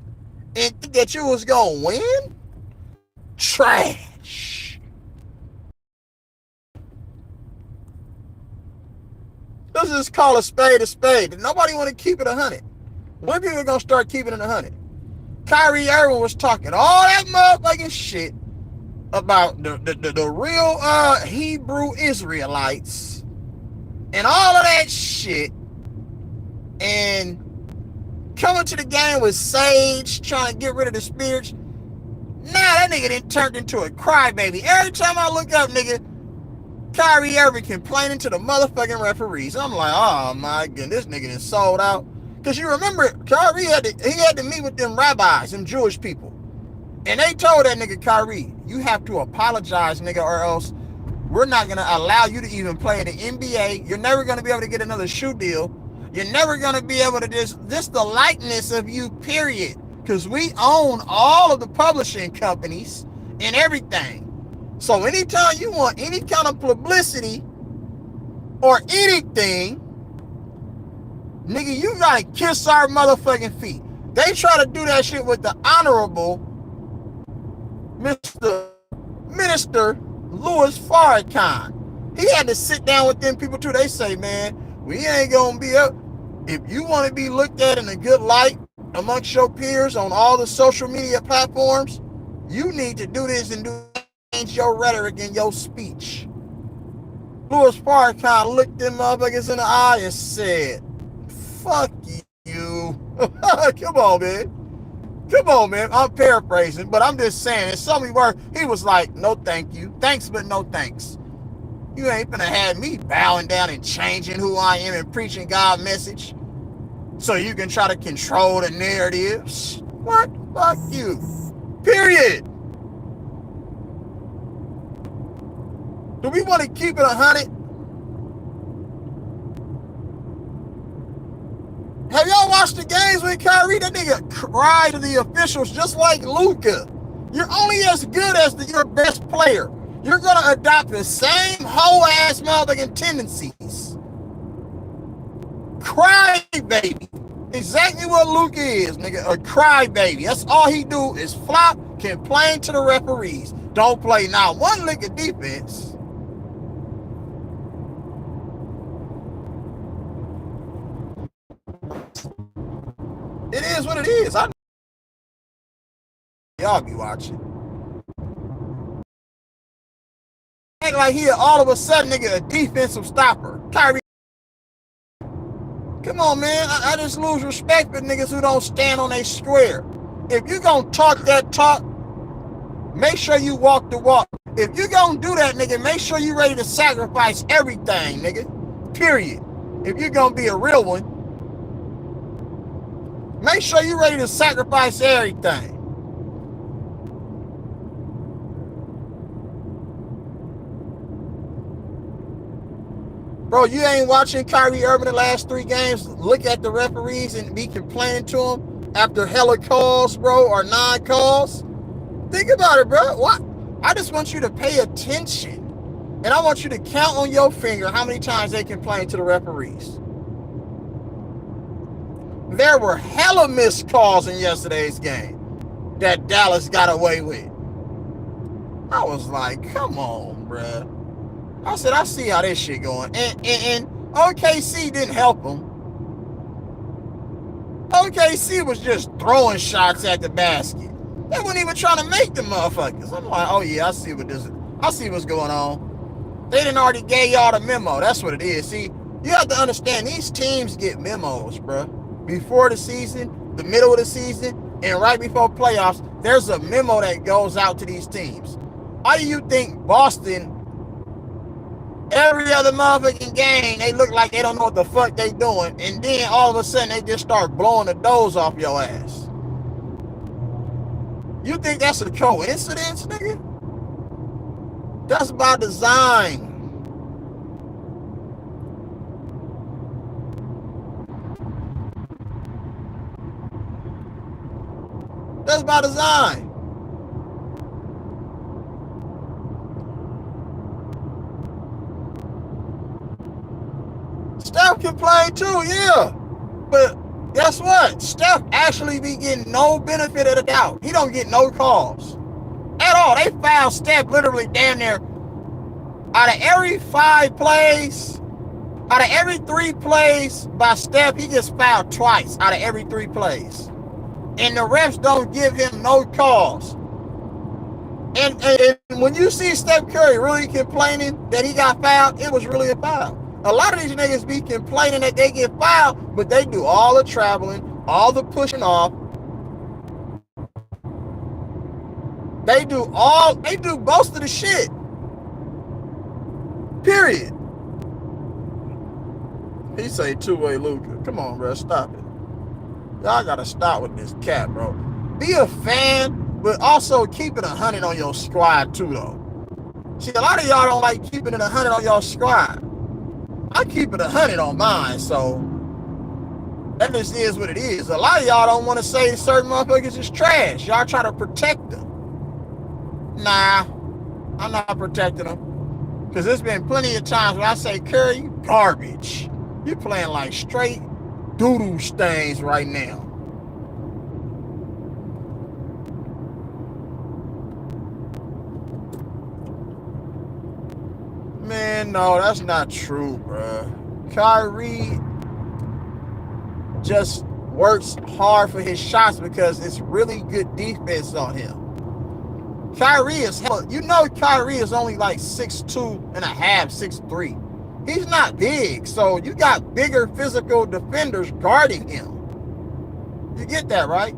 and think that you was gonna win? Trash. Let's just call a spade a spade. Nobody want to keep it 100. When people are gonna start keeping it 100? Kyrie Irving was talking all that motherfucking shit about the real Hebrew Israelites and all of that shit. And coming to the game with Sage, trying to get rid of the spirits. Now that nigga done turned into a crybaby. Every time I look up, nigga, Kyrie Irving complaining to the motherfucking referees. I'm like, oh my goodness, this nigga done sold out. Because you remember, Kyrie had to meet with them rabbis, them Jewish people. And they told that nigga, Kyrie, you have to apologize, nigga, or else we're not going to allow you to even play in the NBA. You're never going to be able to get another shoe deal. You're never going to be able to this the likeness of you, period. Because we own all of the publishing companies and everything. So anytime you want any kind of publicity or anything, nigga, you got to kiss our motherfucking feet. They try to do that shit with the Honorable Mr. Minister Louis Farrakhan. He had to sit down with them people too. They say, man, we ain't going to be up. If you want to be looked at in a good light amongst your peers on all the social media platforms, you need to do this and change your rhetoric and your speech. Louis Farrakhan looked them motherfuckers in the eye and said, fuck you. Come on, man. Come on, man. I'm paraphrasing, but I'm just saying, in so many words, he was like, no thank you. Thanks, but no thanks. You ain't finna have me bowing down and changing who I am and preaching God's message so you can try to control the narratives. What? Fuck you. Period. Do we want to keep it 100? Have y'all watched the games with Kyrie? That nigga cried to the officials just like Luka. You're only as good as your best player. You're going to adopt the same whole-ass motherfucking tendencies. Cry baby. Exactly what Luka is, nigga. A cry baby. That's all he do is flop, complain to the referees. don't play now one lick of defense. It is what it is. I know y'all be watching. Act like he all of a sudden, nigga, a defensive stopper. Kyrie. Come on, man. I just lose respect for niggas who don't stand on a square. If you gonna talk that talk, make sure you walk the walk. If you gonna do that, nigga, make sure you ready to sacrifice everything, nigga. Period. If you're gonna be a real one, make sure you ready to sacrifice everything. Bro, you ain't watching Kyrie Irving the last 3 games, look at the referees and be complaining to them after hella calls, bro, or non-calls? Think about it, bro. What? I just want you to pay attention. And I want you to count on your finger how many times they complain to the referees. There were hella missed calls in yesterday's game that Dallas got away with. I was like, come on, bruh. I said, I see how this shit going. And OKC didn't help them. OKC was just throwing shots at the basket. They weren't even trying to make the motherfuckers. I'm like, oh yeah, I see what's going on. They didn't already gave y'all the memo. That's what it is. See, you have to understand, these teams get memos, bro. Before the season, the middle of the season, and right before playoffs, there's a memo that goes out to these teams. Why do you think Boston, every other motherfucking game, they look like they don't know what the fuck they doing, and then all of a sudden they just start blowing the doors off your ass? You think that's a coincidence, nigga? That's by design. That's by design. Steph can play too, yeah. But guess what? Steph actually be getting no benefit of the doubt. He don't get no calls at all. They foul Steph literally damn near out of every 5 plays, out of every 3 plays by Steph, he gets fouled twice out of every 3 plays. And the refs don't give him no calls. And when you see Steph Curry really complaining that he got fouled, it was really a foul. A lot of these niggas be complaining that they get fouled, but they do all the traveling, all the pushing off. They do most of the shit. Period. He say two-way Luka. Come on, bro, stop it. Y'all gotta stop with this cat, bro. Be a fan, but also keep it 100 on your squad too, though. See, a lot of y'all don't like keeping it 100 on your squad. I keep it 100 on mine, so that just is what it is. A lot of y'all don't want to say certain motherfuckers is trash. Y'all try to protect them. Nah, I'm not protecting them. Because there's been plenty of times when I say, Curry, you garbage. You playing like straight doo-doo stains right now. Man, no, that's not true, bruh. Kyrie just works hard for his shots because it's really good defense on him. Kyrie is, you know, Kyrie is only like 6'2 and a half, 6'3. He's not big, so you got bigger physical defenders guarding him. You get that, right?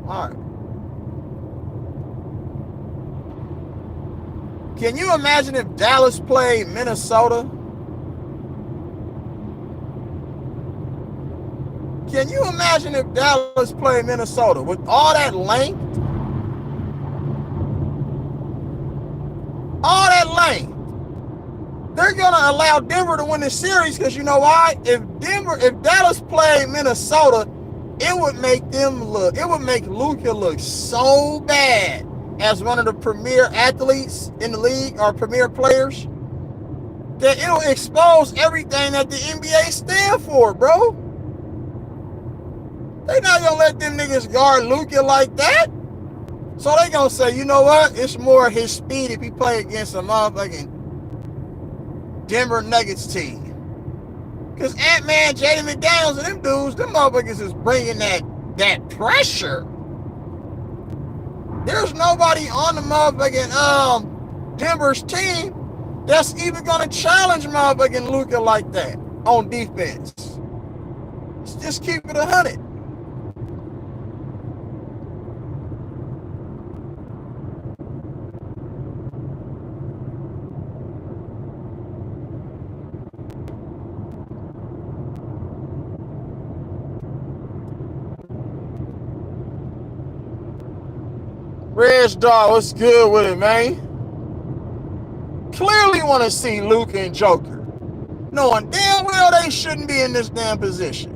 All right. Can you imagine if Dallas played Minnesota? Can you imagine if Dallas played Minnesota with all that length? All that length. They're gonna allow Denver to win the series because you know why? If Dallas played Minnesota, it would make Luka look so bad as one of the premier athletes in the league or premier players that it'll expose everything that the NBA stand for, bro. They not gonna let them niggas guard Luka like that. So they gonna say, you know what? It's more his speed if he play against a motherfucking Denver Nuggets team. Because Ant-Man, Jaden McDaniels, and them dudes, them motherfuckers is bringing that pressure. There's nobody on the motherfucking Denver's team that's even gonna challenge motherfucking Luka like that on defense. Let's just keep it 100. Reg Dog, what's good with it, man? Clearly want to see Luka and Joker, knowing damn well they shouldn't be in this damn position.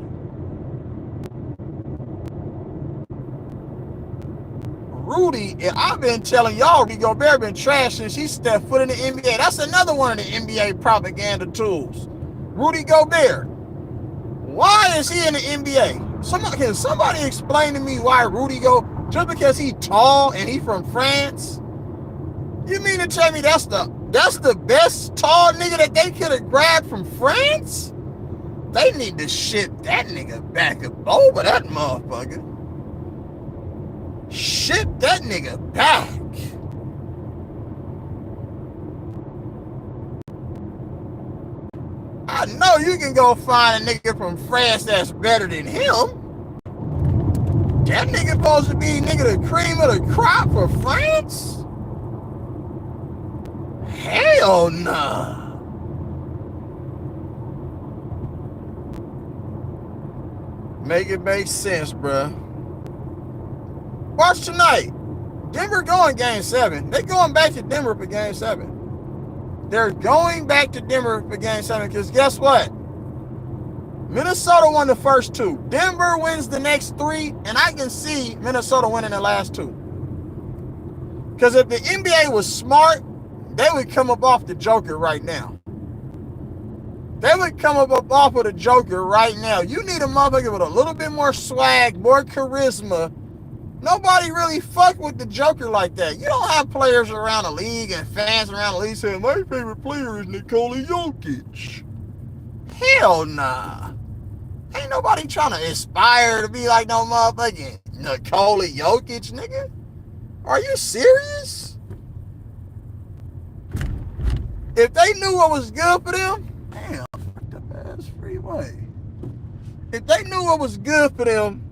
Rudy, and I've been telling y'all, Rudy Gobert been trash since he stepped foot in the NBA. That's another one of the NBA propaganda tools. Rudy Gobert. Why is he in the NBA? Can somebody explain to me why Rudy just because he tall and he from France? You mean to tell me that's the best tall nigga that they could have grabbed from France? They need to ship that nigga back over that motherfucker. Ship that nigga back. I know you can go find a nigga from France that's better than him. That nigga supposed to be the cream of the crop for France? Hell nah. Make it make sense, bruh. Watch tonight. Denver going game 7. They going back to Denver for game 7. They're going back to Denver for game 7 because guess what? Minnesota won the first 2. Denver wins the next 3, and I can see Minnesota winning the last 2. Because if the NBA was smart, they would come up off the Joker right now. They would come up off of the Joker right now. You need a motherfucker with a little bit more swag, more charisma. Nobody really fuck with the Joker like that. You don't have players around the league and fans around the league saying, my favorite player is Nikola Jokic. Hell nah. Ain't nobody trying to aspire to be like no motherfucking Nikola Jokic, nigga. Are you serious? If they knew what was good for them, damn, fuck the ass freeway. If they knew what was good for them,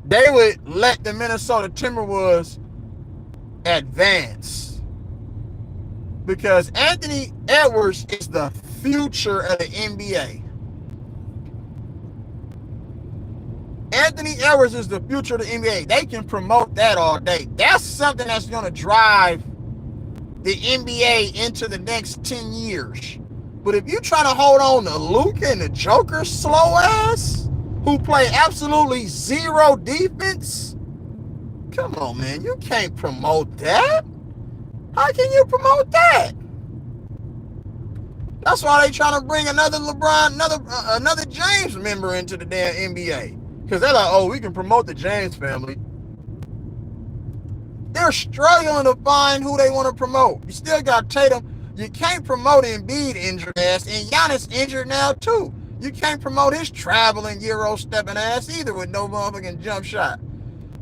they would let the Minnesota Timberwolves advance. Because Anthony Edwards is the future of the NBA. Anthony Edwards is the future of the NBA. They can promote that all day. That's something that's going to drive the NBA into the next 10 years. But if you're trying to hold on to Luka and the Joker slow ass, who play absolutely zero defense, come on, man. You can't promote that. How can you promote that? That's why they trying to bring another LeBron, another James member into the damn NBA. Because they're like, oh, we can promote the James family. They're struggling to find who they want to promote. You still got Tatum. You can't promote Embiid injured ass. And Giannis injured now too. You can't promote his traveling Euro stepping ass either with no motherfucking jump shot.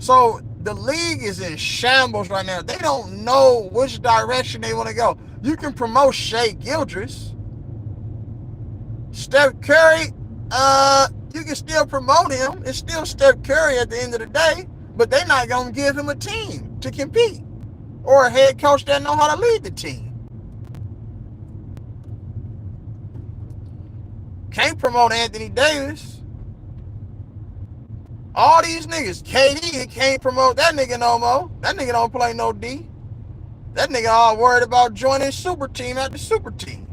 So the league is in shambles right now. They don't know which direction they want to go. You can promote Shai Gilgeous. Steph Curry, you can still promote him. It's still Steph Curry at the end of the day, but they're not going to give him a team to compete or a head coach that know how to lead the team. Can't promote Anthony Davis. All these niggas, KD can't promote that nigga no more. That nigga don't play no D. That nigga all worried about joining super team after super team.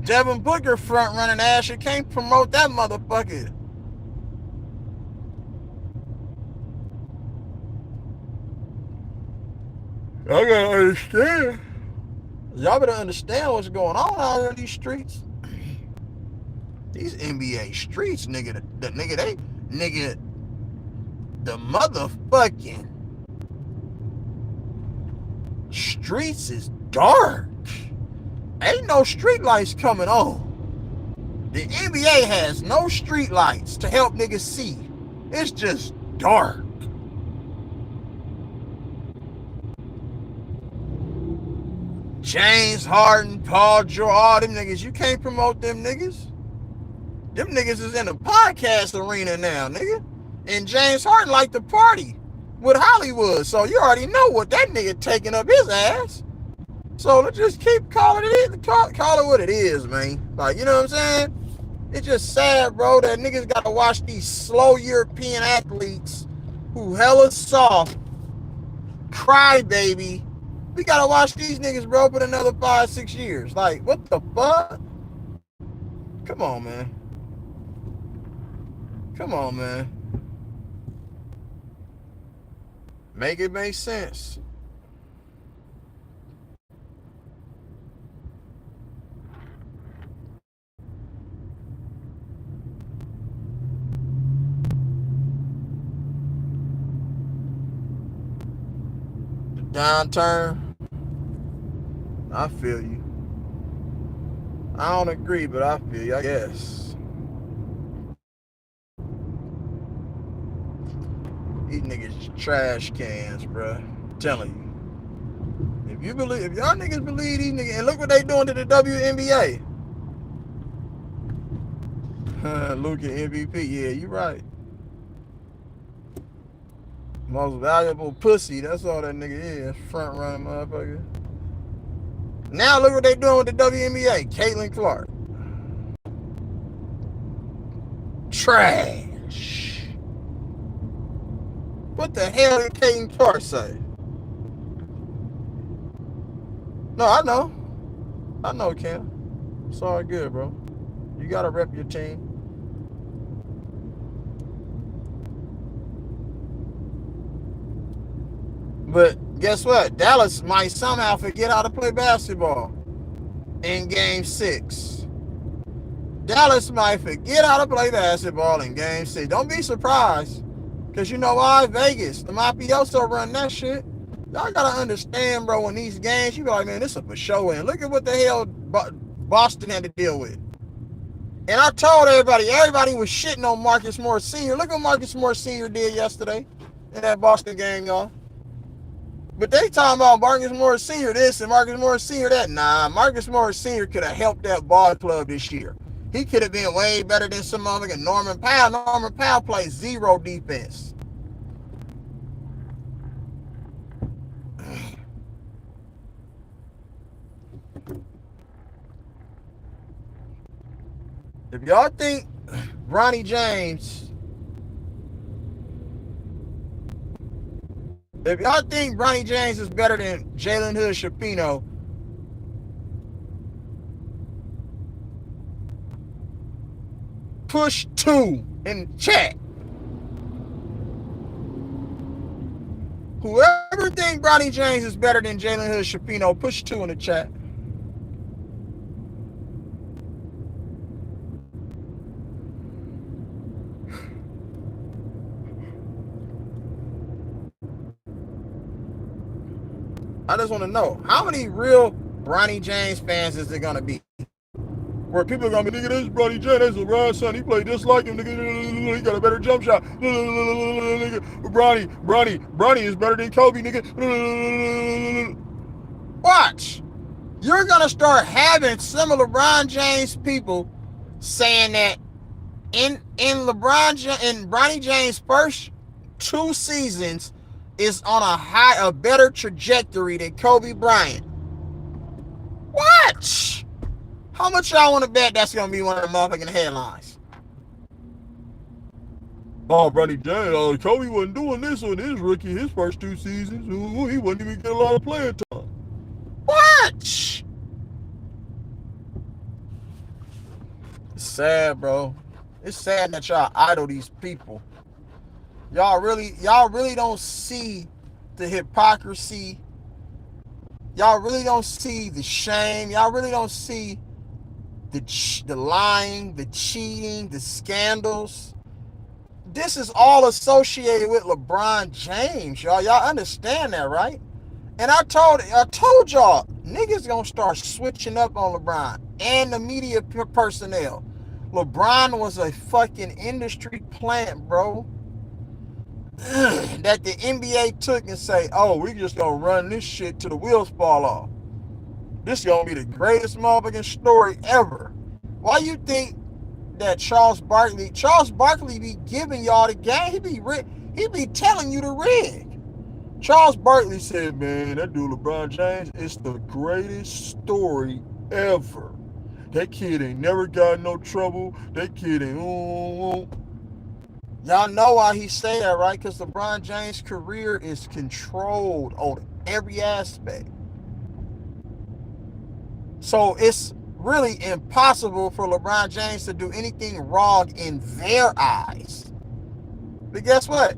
Devin Booker front running ass, you can't promote that motherfucker. I gotta understand. Y'all better understand what's going on out here in these streets. These NBA streets, nigga, Nigga, the motherfucking streets is dark. Ain't no street lights coming on. The NBA has no street lights to help niggas see. It's just dark. James Harden, Paul George, all them niggas, you can't promote them niggas. Them niggas is in the podcast arena now, nigga. And James Harden like to party with Hollywood. So you already know what that nigga taking up his ass. So let's just keep calling it, call it what it is, man. Like, you know what I'm saying? It's just sad, bro, that niggas gotta watch these slow European athletes who hella soft, cry baby. We gotta watch these niggas, bro, for another 5-6 years. Like, what the fuck? Come on, man. Come on, man. Make it make sense. The downturn. I feel you. I don't agree, but I feel you, I guess. These niggas trash cans, bruh. I'm telling you. If y'all niggas believe these niggas, and look what they doing to the WNBA. Luka MVP, yeah, you right. Most valuable pussy, that's all that nigga is. Front running motherfucker. Now look what they doing with the WNBA. Caitlin Clark. Trash. What the hell did Caitlin Clark say? No, I know. I know, Cam. It's all good, bro. You gotta rep your team. But guess what? Dallas might somehow forget how to play basketball in Game 6. Dallas might forget how to play basketball in Game 6. Don't be surprised. Because you know why? Vegas. The mafioso run that shit. Y'all gotta understand, bro, in these games, you be like, man, this is for show. And look at what the hell Boston had to deal with. And I told everybody was shitting on Marcus Morris Sr. Look what Marcus Morris Sr. did yesterday in that Boston game, y'all. But they talking about Marcus Morris Sr. this and Marcus Morris Sr. that. Nah, Marcus Morris Sr. could have helped that ball club this year. He could have been way better than some motherfucking Norman Powell. Norman Powell plays zero defense. If y'all think Bronny James, is better than Jalen Hood Shapiro, push 2 in chat. Whoever think Bronny James is better than Jalen Hood Shapiro, push 2 in the chat. I just want to know, how many real Bronny James fans is it going to be? Where people are going to be, nigga, this is Bronny James, that's LeBron's son, he played just like him, nigga, he got a better jump shot, nigga, Bronny is better than Kobe, nigga. Watch. You're going to start having some of LeBron James people saying that in Bronny James' first 2 seasons is on a better trajectory than Kobe Bryant. Watch. How much y'all want to bet that's going to be one of the motherfucking headlines? Oh, Bronny James, Kobe wasn't doing this on his first 2 seasons. Ooh, he wouldn't even get a lot of playing time. Watch. It's sad, bro. It's sad that y'all idol these people. Y'all really don't see the hypocrisy. Y'all really don't see the shame. Y'all really don't see the lying, the cheating, the scandals. this is all associated with LeBron James, y'all. Y'all understand that, right? And I told y'all, niggas gonna start switching up on LeBron and the media personnel. LeBron was a fucking industry plant, bro. That the NBA took and say, oh, we just gonna run this shit till the wheels fall off. This is gonna be the greatest motherfucking story ever. Why you think that Charles Barkley be giving y'all the game? He be telling you the rig. Charles Barkley said, man, that dude LeBron James is the greatest story ever. That kid ain't never got no trouble. That kid ain't. Y'all know why he say that, right? Because LeBron James' career is controlled on every aspect. So it's really impossible for LeBron James to do anything wrong in their eyes. But guess what?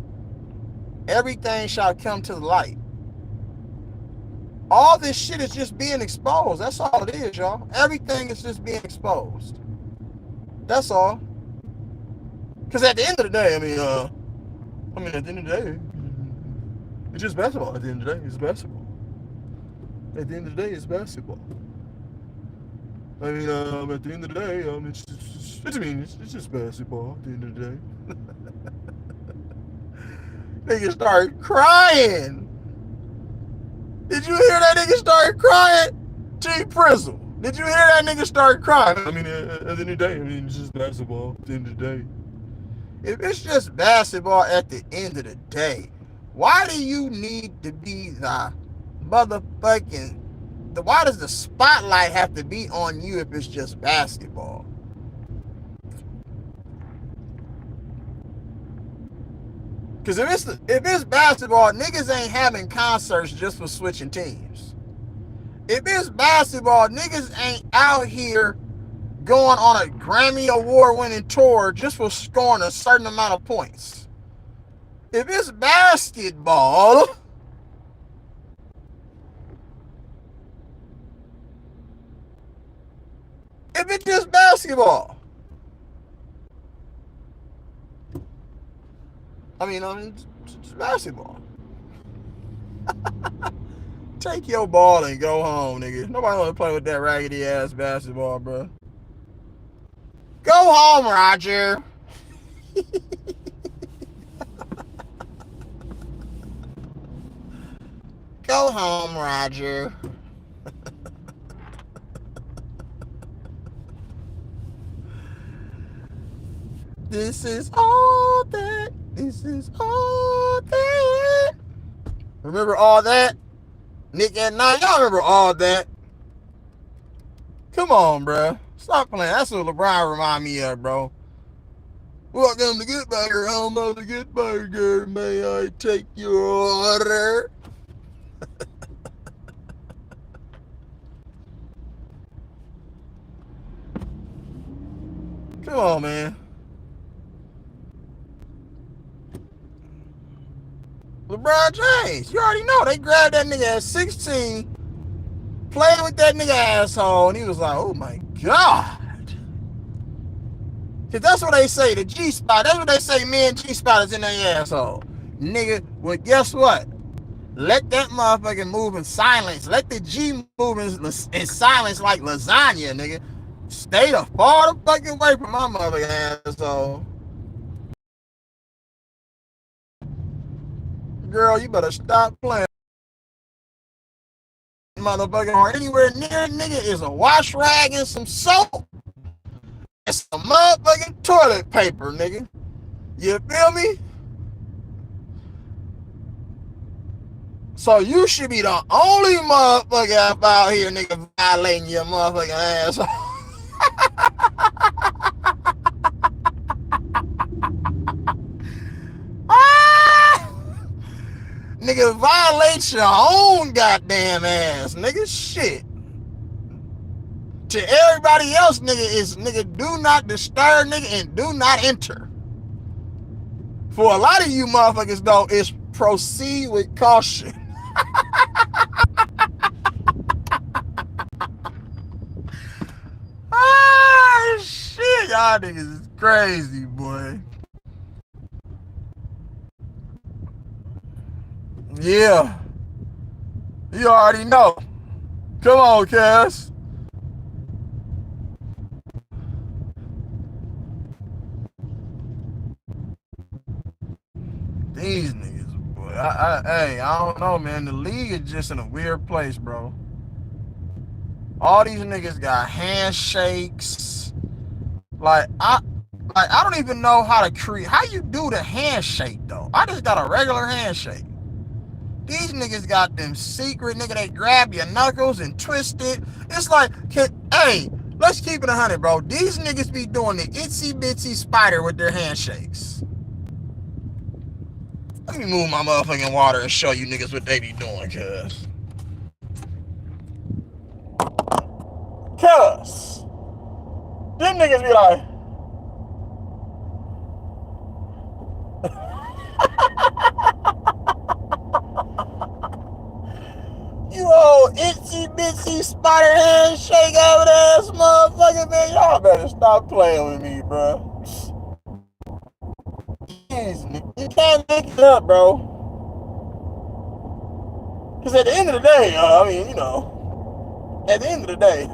Everything shall come to the light. All this shit is just being exposed. That's all it is, y'all. Everything is just being exposed. That's all. Because at the end of the day, at the end of the day, it's just basketball. At the end of the day, it's basketball. At the end of the day, it's basketball. At the end of the day, it's just basketball. At the end of the day. Nigga started crying. Did you hear that nigga start crying? T Prizzle. Did you hear that nigga start crying? At the end of the day, it's just basketball. At the end of the day. If it's just basketball at the end of the day, why do you need to be the motherfucking... Why does the spotlight have to be on you if it's just basketball? Because if it's basketball, niggas ain't having concerts just for switching teams. If it's basketball, niggas ain't out here going on a Grammy Award winning tour just for scoring a certain amount of points. If it's basketball, if it's just basketball, it's basketball. Take your ball and go home, nigga. Nobody want to play with that raggedy ass basketball, bro. Go home, Roger. Go home, Roger. This is all that. This is all that. Remember all that? Nick at Night. Y'all remember all that? Come on, bro. Stop playing. That's what LeBron remind me of, bro. Welcome to Get Burger, home of the Get Burger. May I take your order? Come on, man. LeBron James, you already know. They grabbed that nigga at 16, playing with that nigga asshole, and he was like, oh my God. Because that's what they say, the G-spot. That's what they say, men G-spot is in their asshole. Nigga, well, guess what? Let that motherfucking move in silence. Let the G move in silence like lasagna, nigga. Stay the far the fucking away from my motherfucking asshole. Girl, you better stop playing. Motherfucking or anywhere near nigga is a wash rag and some soap. And some motherfucking toilet paper, nigga. You feel me? So you should be the only motherfucker out here, nigga, violating your motherfucking asshole. Nigga, violate your own goddamn ass, nigga. Shit. To everybody else, nigga, is nigga, do not disturb, nigga, and do not enter. For a lot of you motherfuckers, though, it's proceed with caution. Ah, shit, y'all niggas is crazy, boy. Yeah. You already know. Come on, Cass. These niggas, boy. Hey, I don't know, man. The league is just in a weird place, bro. All these niggas got handshakes. I don't even know how to create. How you do the handshake though? I just got a regular handshake. These niggas got them secret nigga. They grab your knuckles and twist it. It's like, hey, let's keep it 100, bro. These niggas be doing the itsy bitsy spider with their handshakes. Let me move my motherfucking water and show you niggas what they be doing, cuz them niggas be like, you old itsy bitsy spider handshake over ass motherfucker, man. Y'all better stop playing with me, bro. You can't make it up, bro. Because at the end of the day, I mean, you know, at the end of the day,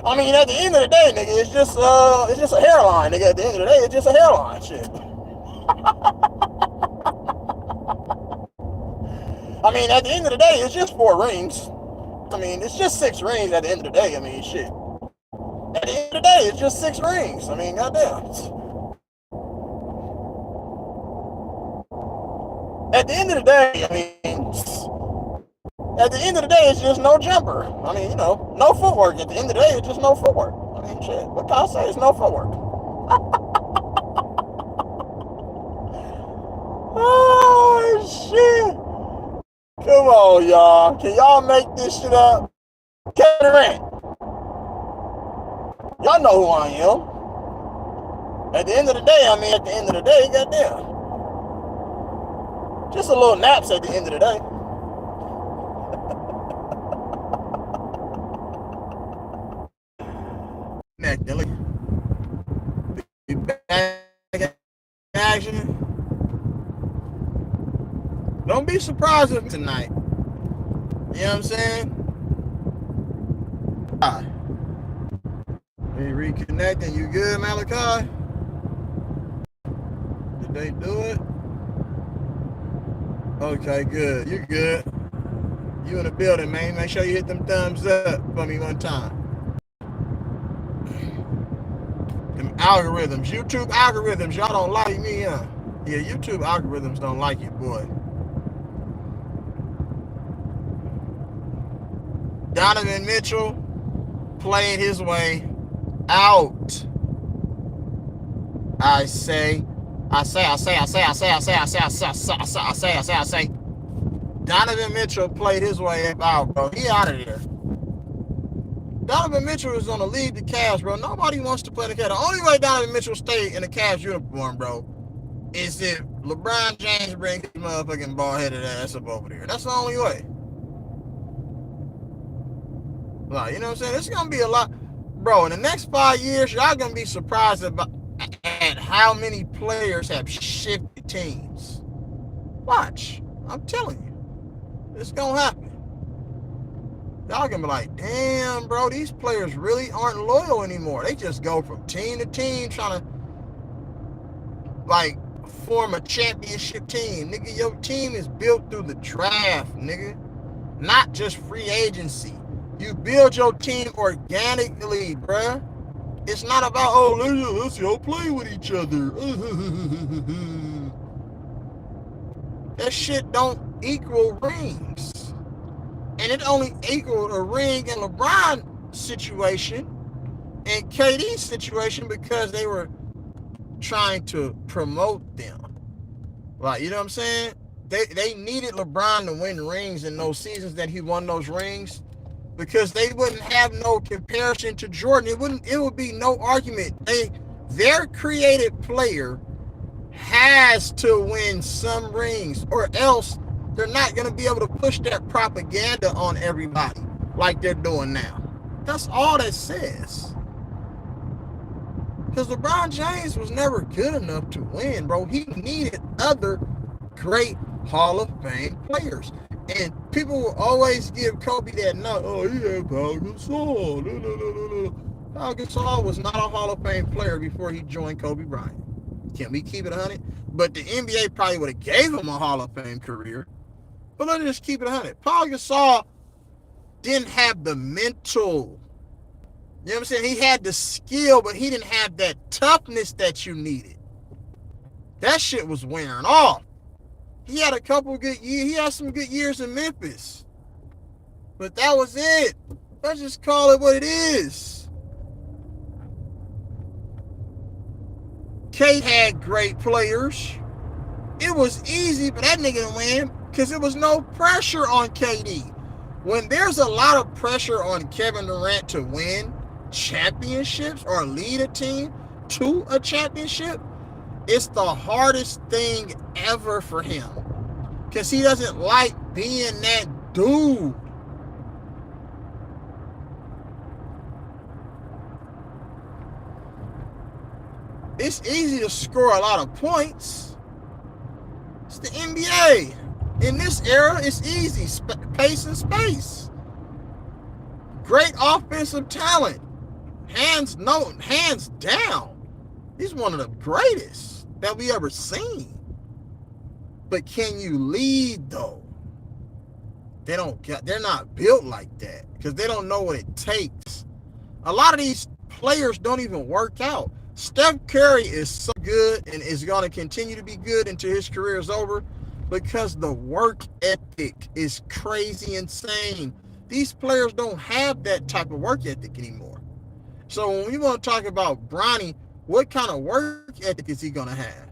I mean, at the end of the day, nigga, it's just a hairline, nigga. At the end of the day, it's just a hairline, shit. I mean, at the end of the day, it's just 4 rings. I mean, it's just 6 rings at the end of the day. I mean, shit. At the end of the day, it's just 6 rings. I mean, goddamn. At the end of the day, I mean, at the end of the day, it's just no jumper. I mean, you know, no footwork. At the end of the day, it's just no footwork. I mean, shit. What can I say? It's no footwork. Oh, shit. Come on, y'all. Can y'all make this shit up? Kevin Durant. Y'all know who I am. At the end of the day, I mean, at the end of the day, goddamn. Just a little naps at the end of the day. Be back in action. Don't be surprised if tonight. You know what I'm saying? We reconnecting. You good, Malachi? Did they do it? Okay, good. You good. You in the building, man. Make sure you hit them thumbs up for me one time. Them algorithms. YouTube algorithms. Y'all don't like me, huh? Yeah, YouTube algorithms don't like you, boy. Donovan Mitchell played his way out. I say. Donovan Mitchell played his way out, bro. He out of there. Donovan Mitchell is gonna leave the Cavs, bro. Nobody wants to play the Cavs. The only way Donovan Mitchell stay in the Cavs uniform, bro, is if LeBron James brings his motherfucking bald-headed ass up over there. That's the only way. Like, you know what I'm saying? It's gonna be a lot, bro. In the next 5 years, y'all gonna be surprised at how many players have shifted teams. Watch, I'm telling you, it's gonna happen. Y'all gonna be like, damn, bro, these players really aren't loyal anymore. They just go from team to team trying to, like, form a championship team. Nigga, your team is built through the draft, nigga. Not just free agency. You build your team organically, bruh. It's not about, oh, let's go play with each other. That shit don't equal rings. And it only equaled a ring in LeBron's situation and KD's situation because they were trying to promote them. Like, you know what I'm saying? They needed LeBron to win rings in those seasons that he won those rings because they wouldn't have no comparison to Jordan. It would be no argument. Their creative player has to win some rings or else they're not going to be able to push that propaganda on everybody like they're doing now. That's all that says. Because LeBron James was never good enough to win, bro. He needed other great Hall of Fame players. And people will always give Kobe that nod. Oh, he had Paul Gasol. No, no, no, no, no. Paul Gasol was not a Hall of Fame player before he joined Kobe Bryant. Can we keep it 100? But the NBA probably would have gave him a Hall of Fame career. But let's just keep it 100. Paul Gasol didn't have the mental. You know what I'm saying? He had the skill, but he didn't have that toughness that you needed. That shit was wearing off. He had a couple good years. He had some good years in Memphis. But that was it. Let's just call it what it is. Kate had great players. It was easy for that nigga to win because there was no pressure on KD. When there's a lot of pressure on Kevin Durant to win championships or lead a team to a championship, it's the hardest thing ever for him because he doesn't like being that dude. It's easy to score a lot of points. It's the NBA. In this era, it's easy. Pace and space. Great offensive talent. Hands down. He's one of the greatest that we ever seen. But can you lead though? They're not built like that because they don't know what it takes. A lot of these players don't even work out. Steph Curry is so good and is going to continue to be good until his career is over because the work ethic is crazy insane. These players don't have that type of work ethic anymore. So when we want to talk about Bronny, what kind of work ethic is he going to have?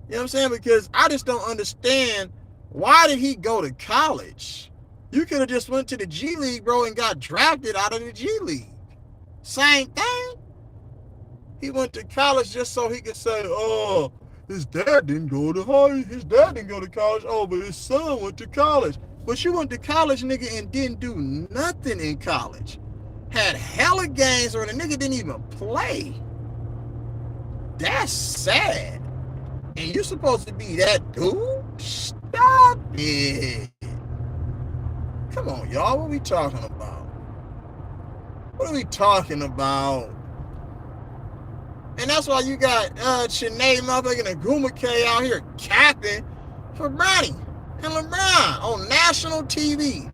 You know what I'm saying? Because I just don't understand, why did he go to college? You could have just went to the G League, bro, and got drafted out of the G League. Same thing. He went to college just so he could say, oh, his dad didn't go to college. Oh, but his son went to college. But you went to college, nigga, and didn't do nothing in college. Had hella games where the nigga didn't even play. That's sad. And you're supposed to be that dude? Stop it. Come on, y'all. What are we talking about? What are we talking about? And that's why you got Shanae motherfucking and Guma K out here capping for Bronny and LeBron on national TV.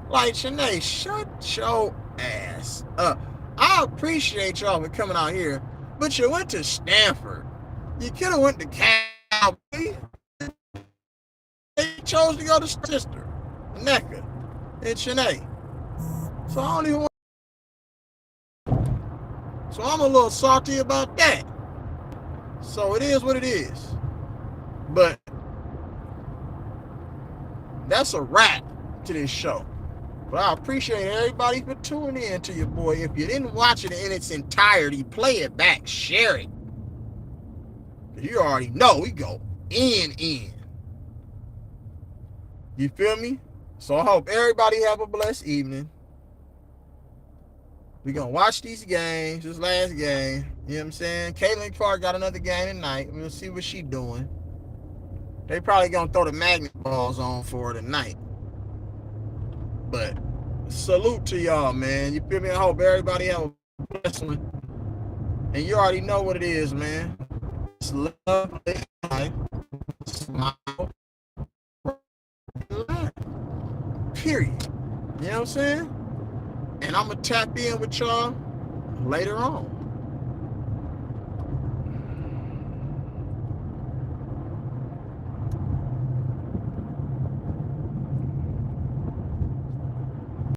Like, Shanae, shut your ass up. I appreciate y'all for coming out here, but you went to Stanford. You could have went to Cal. They chose to go to sister, Nneka, and Shanae. So I don't even want. So I'm a little salty about that. So it is what it is. But that's a wrap to this show. But I appreciate everybody for tuning in to your boy. If you didn't watch it in its entirety, play it back, share it. You already know we go in. You feel me? So I hope everybody have a blessed evening. We're going to watch these games, this last game. You know what I'm saying? Caitlin Clark got another game tonight. We'll see what she's doing. They probably going to throw the magnet balls on for her tonight. But salute to y'all, man. You feel me? I hope everybody have a blessed one. And you already know what it is, man. It's love, life, smile, laugh. Period. You know what I'm saying? And I'm going to tap in with y'all later on.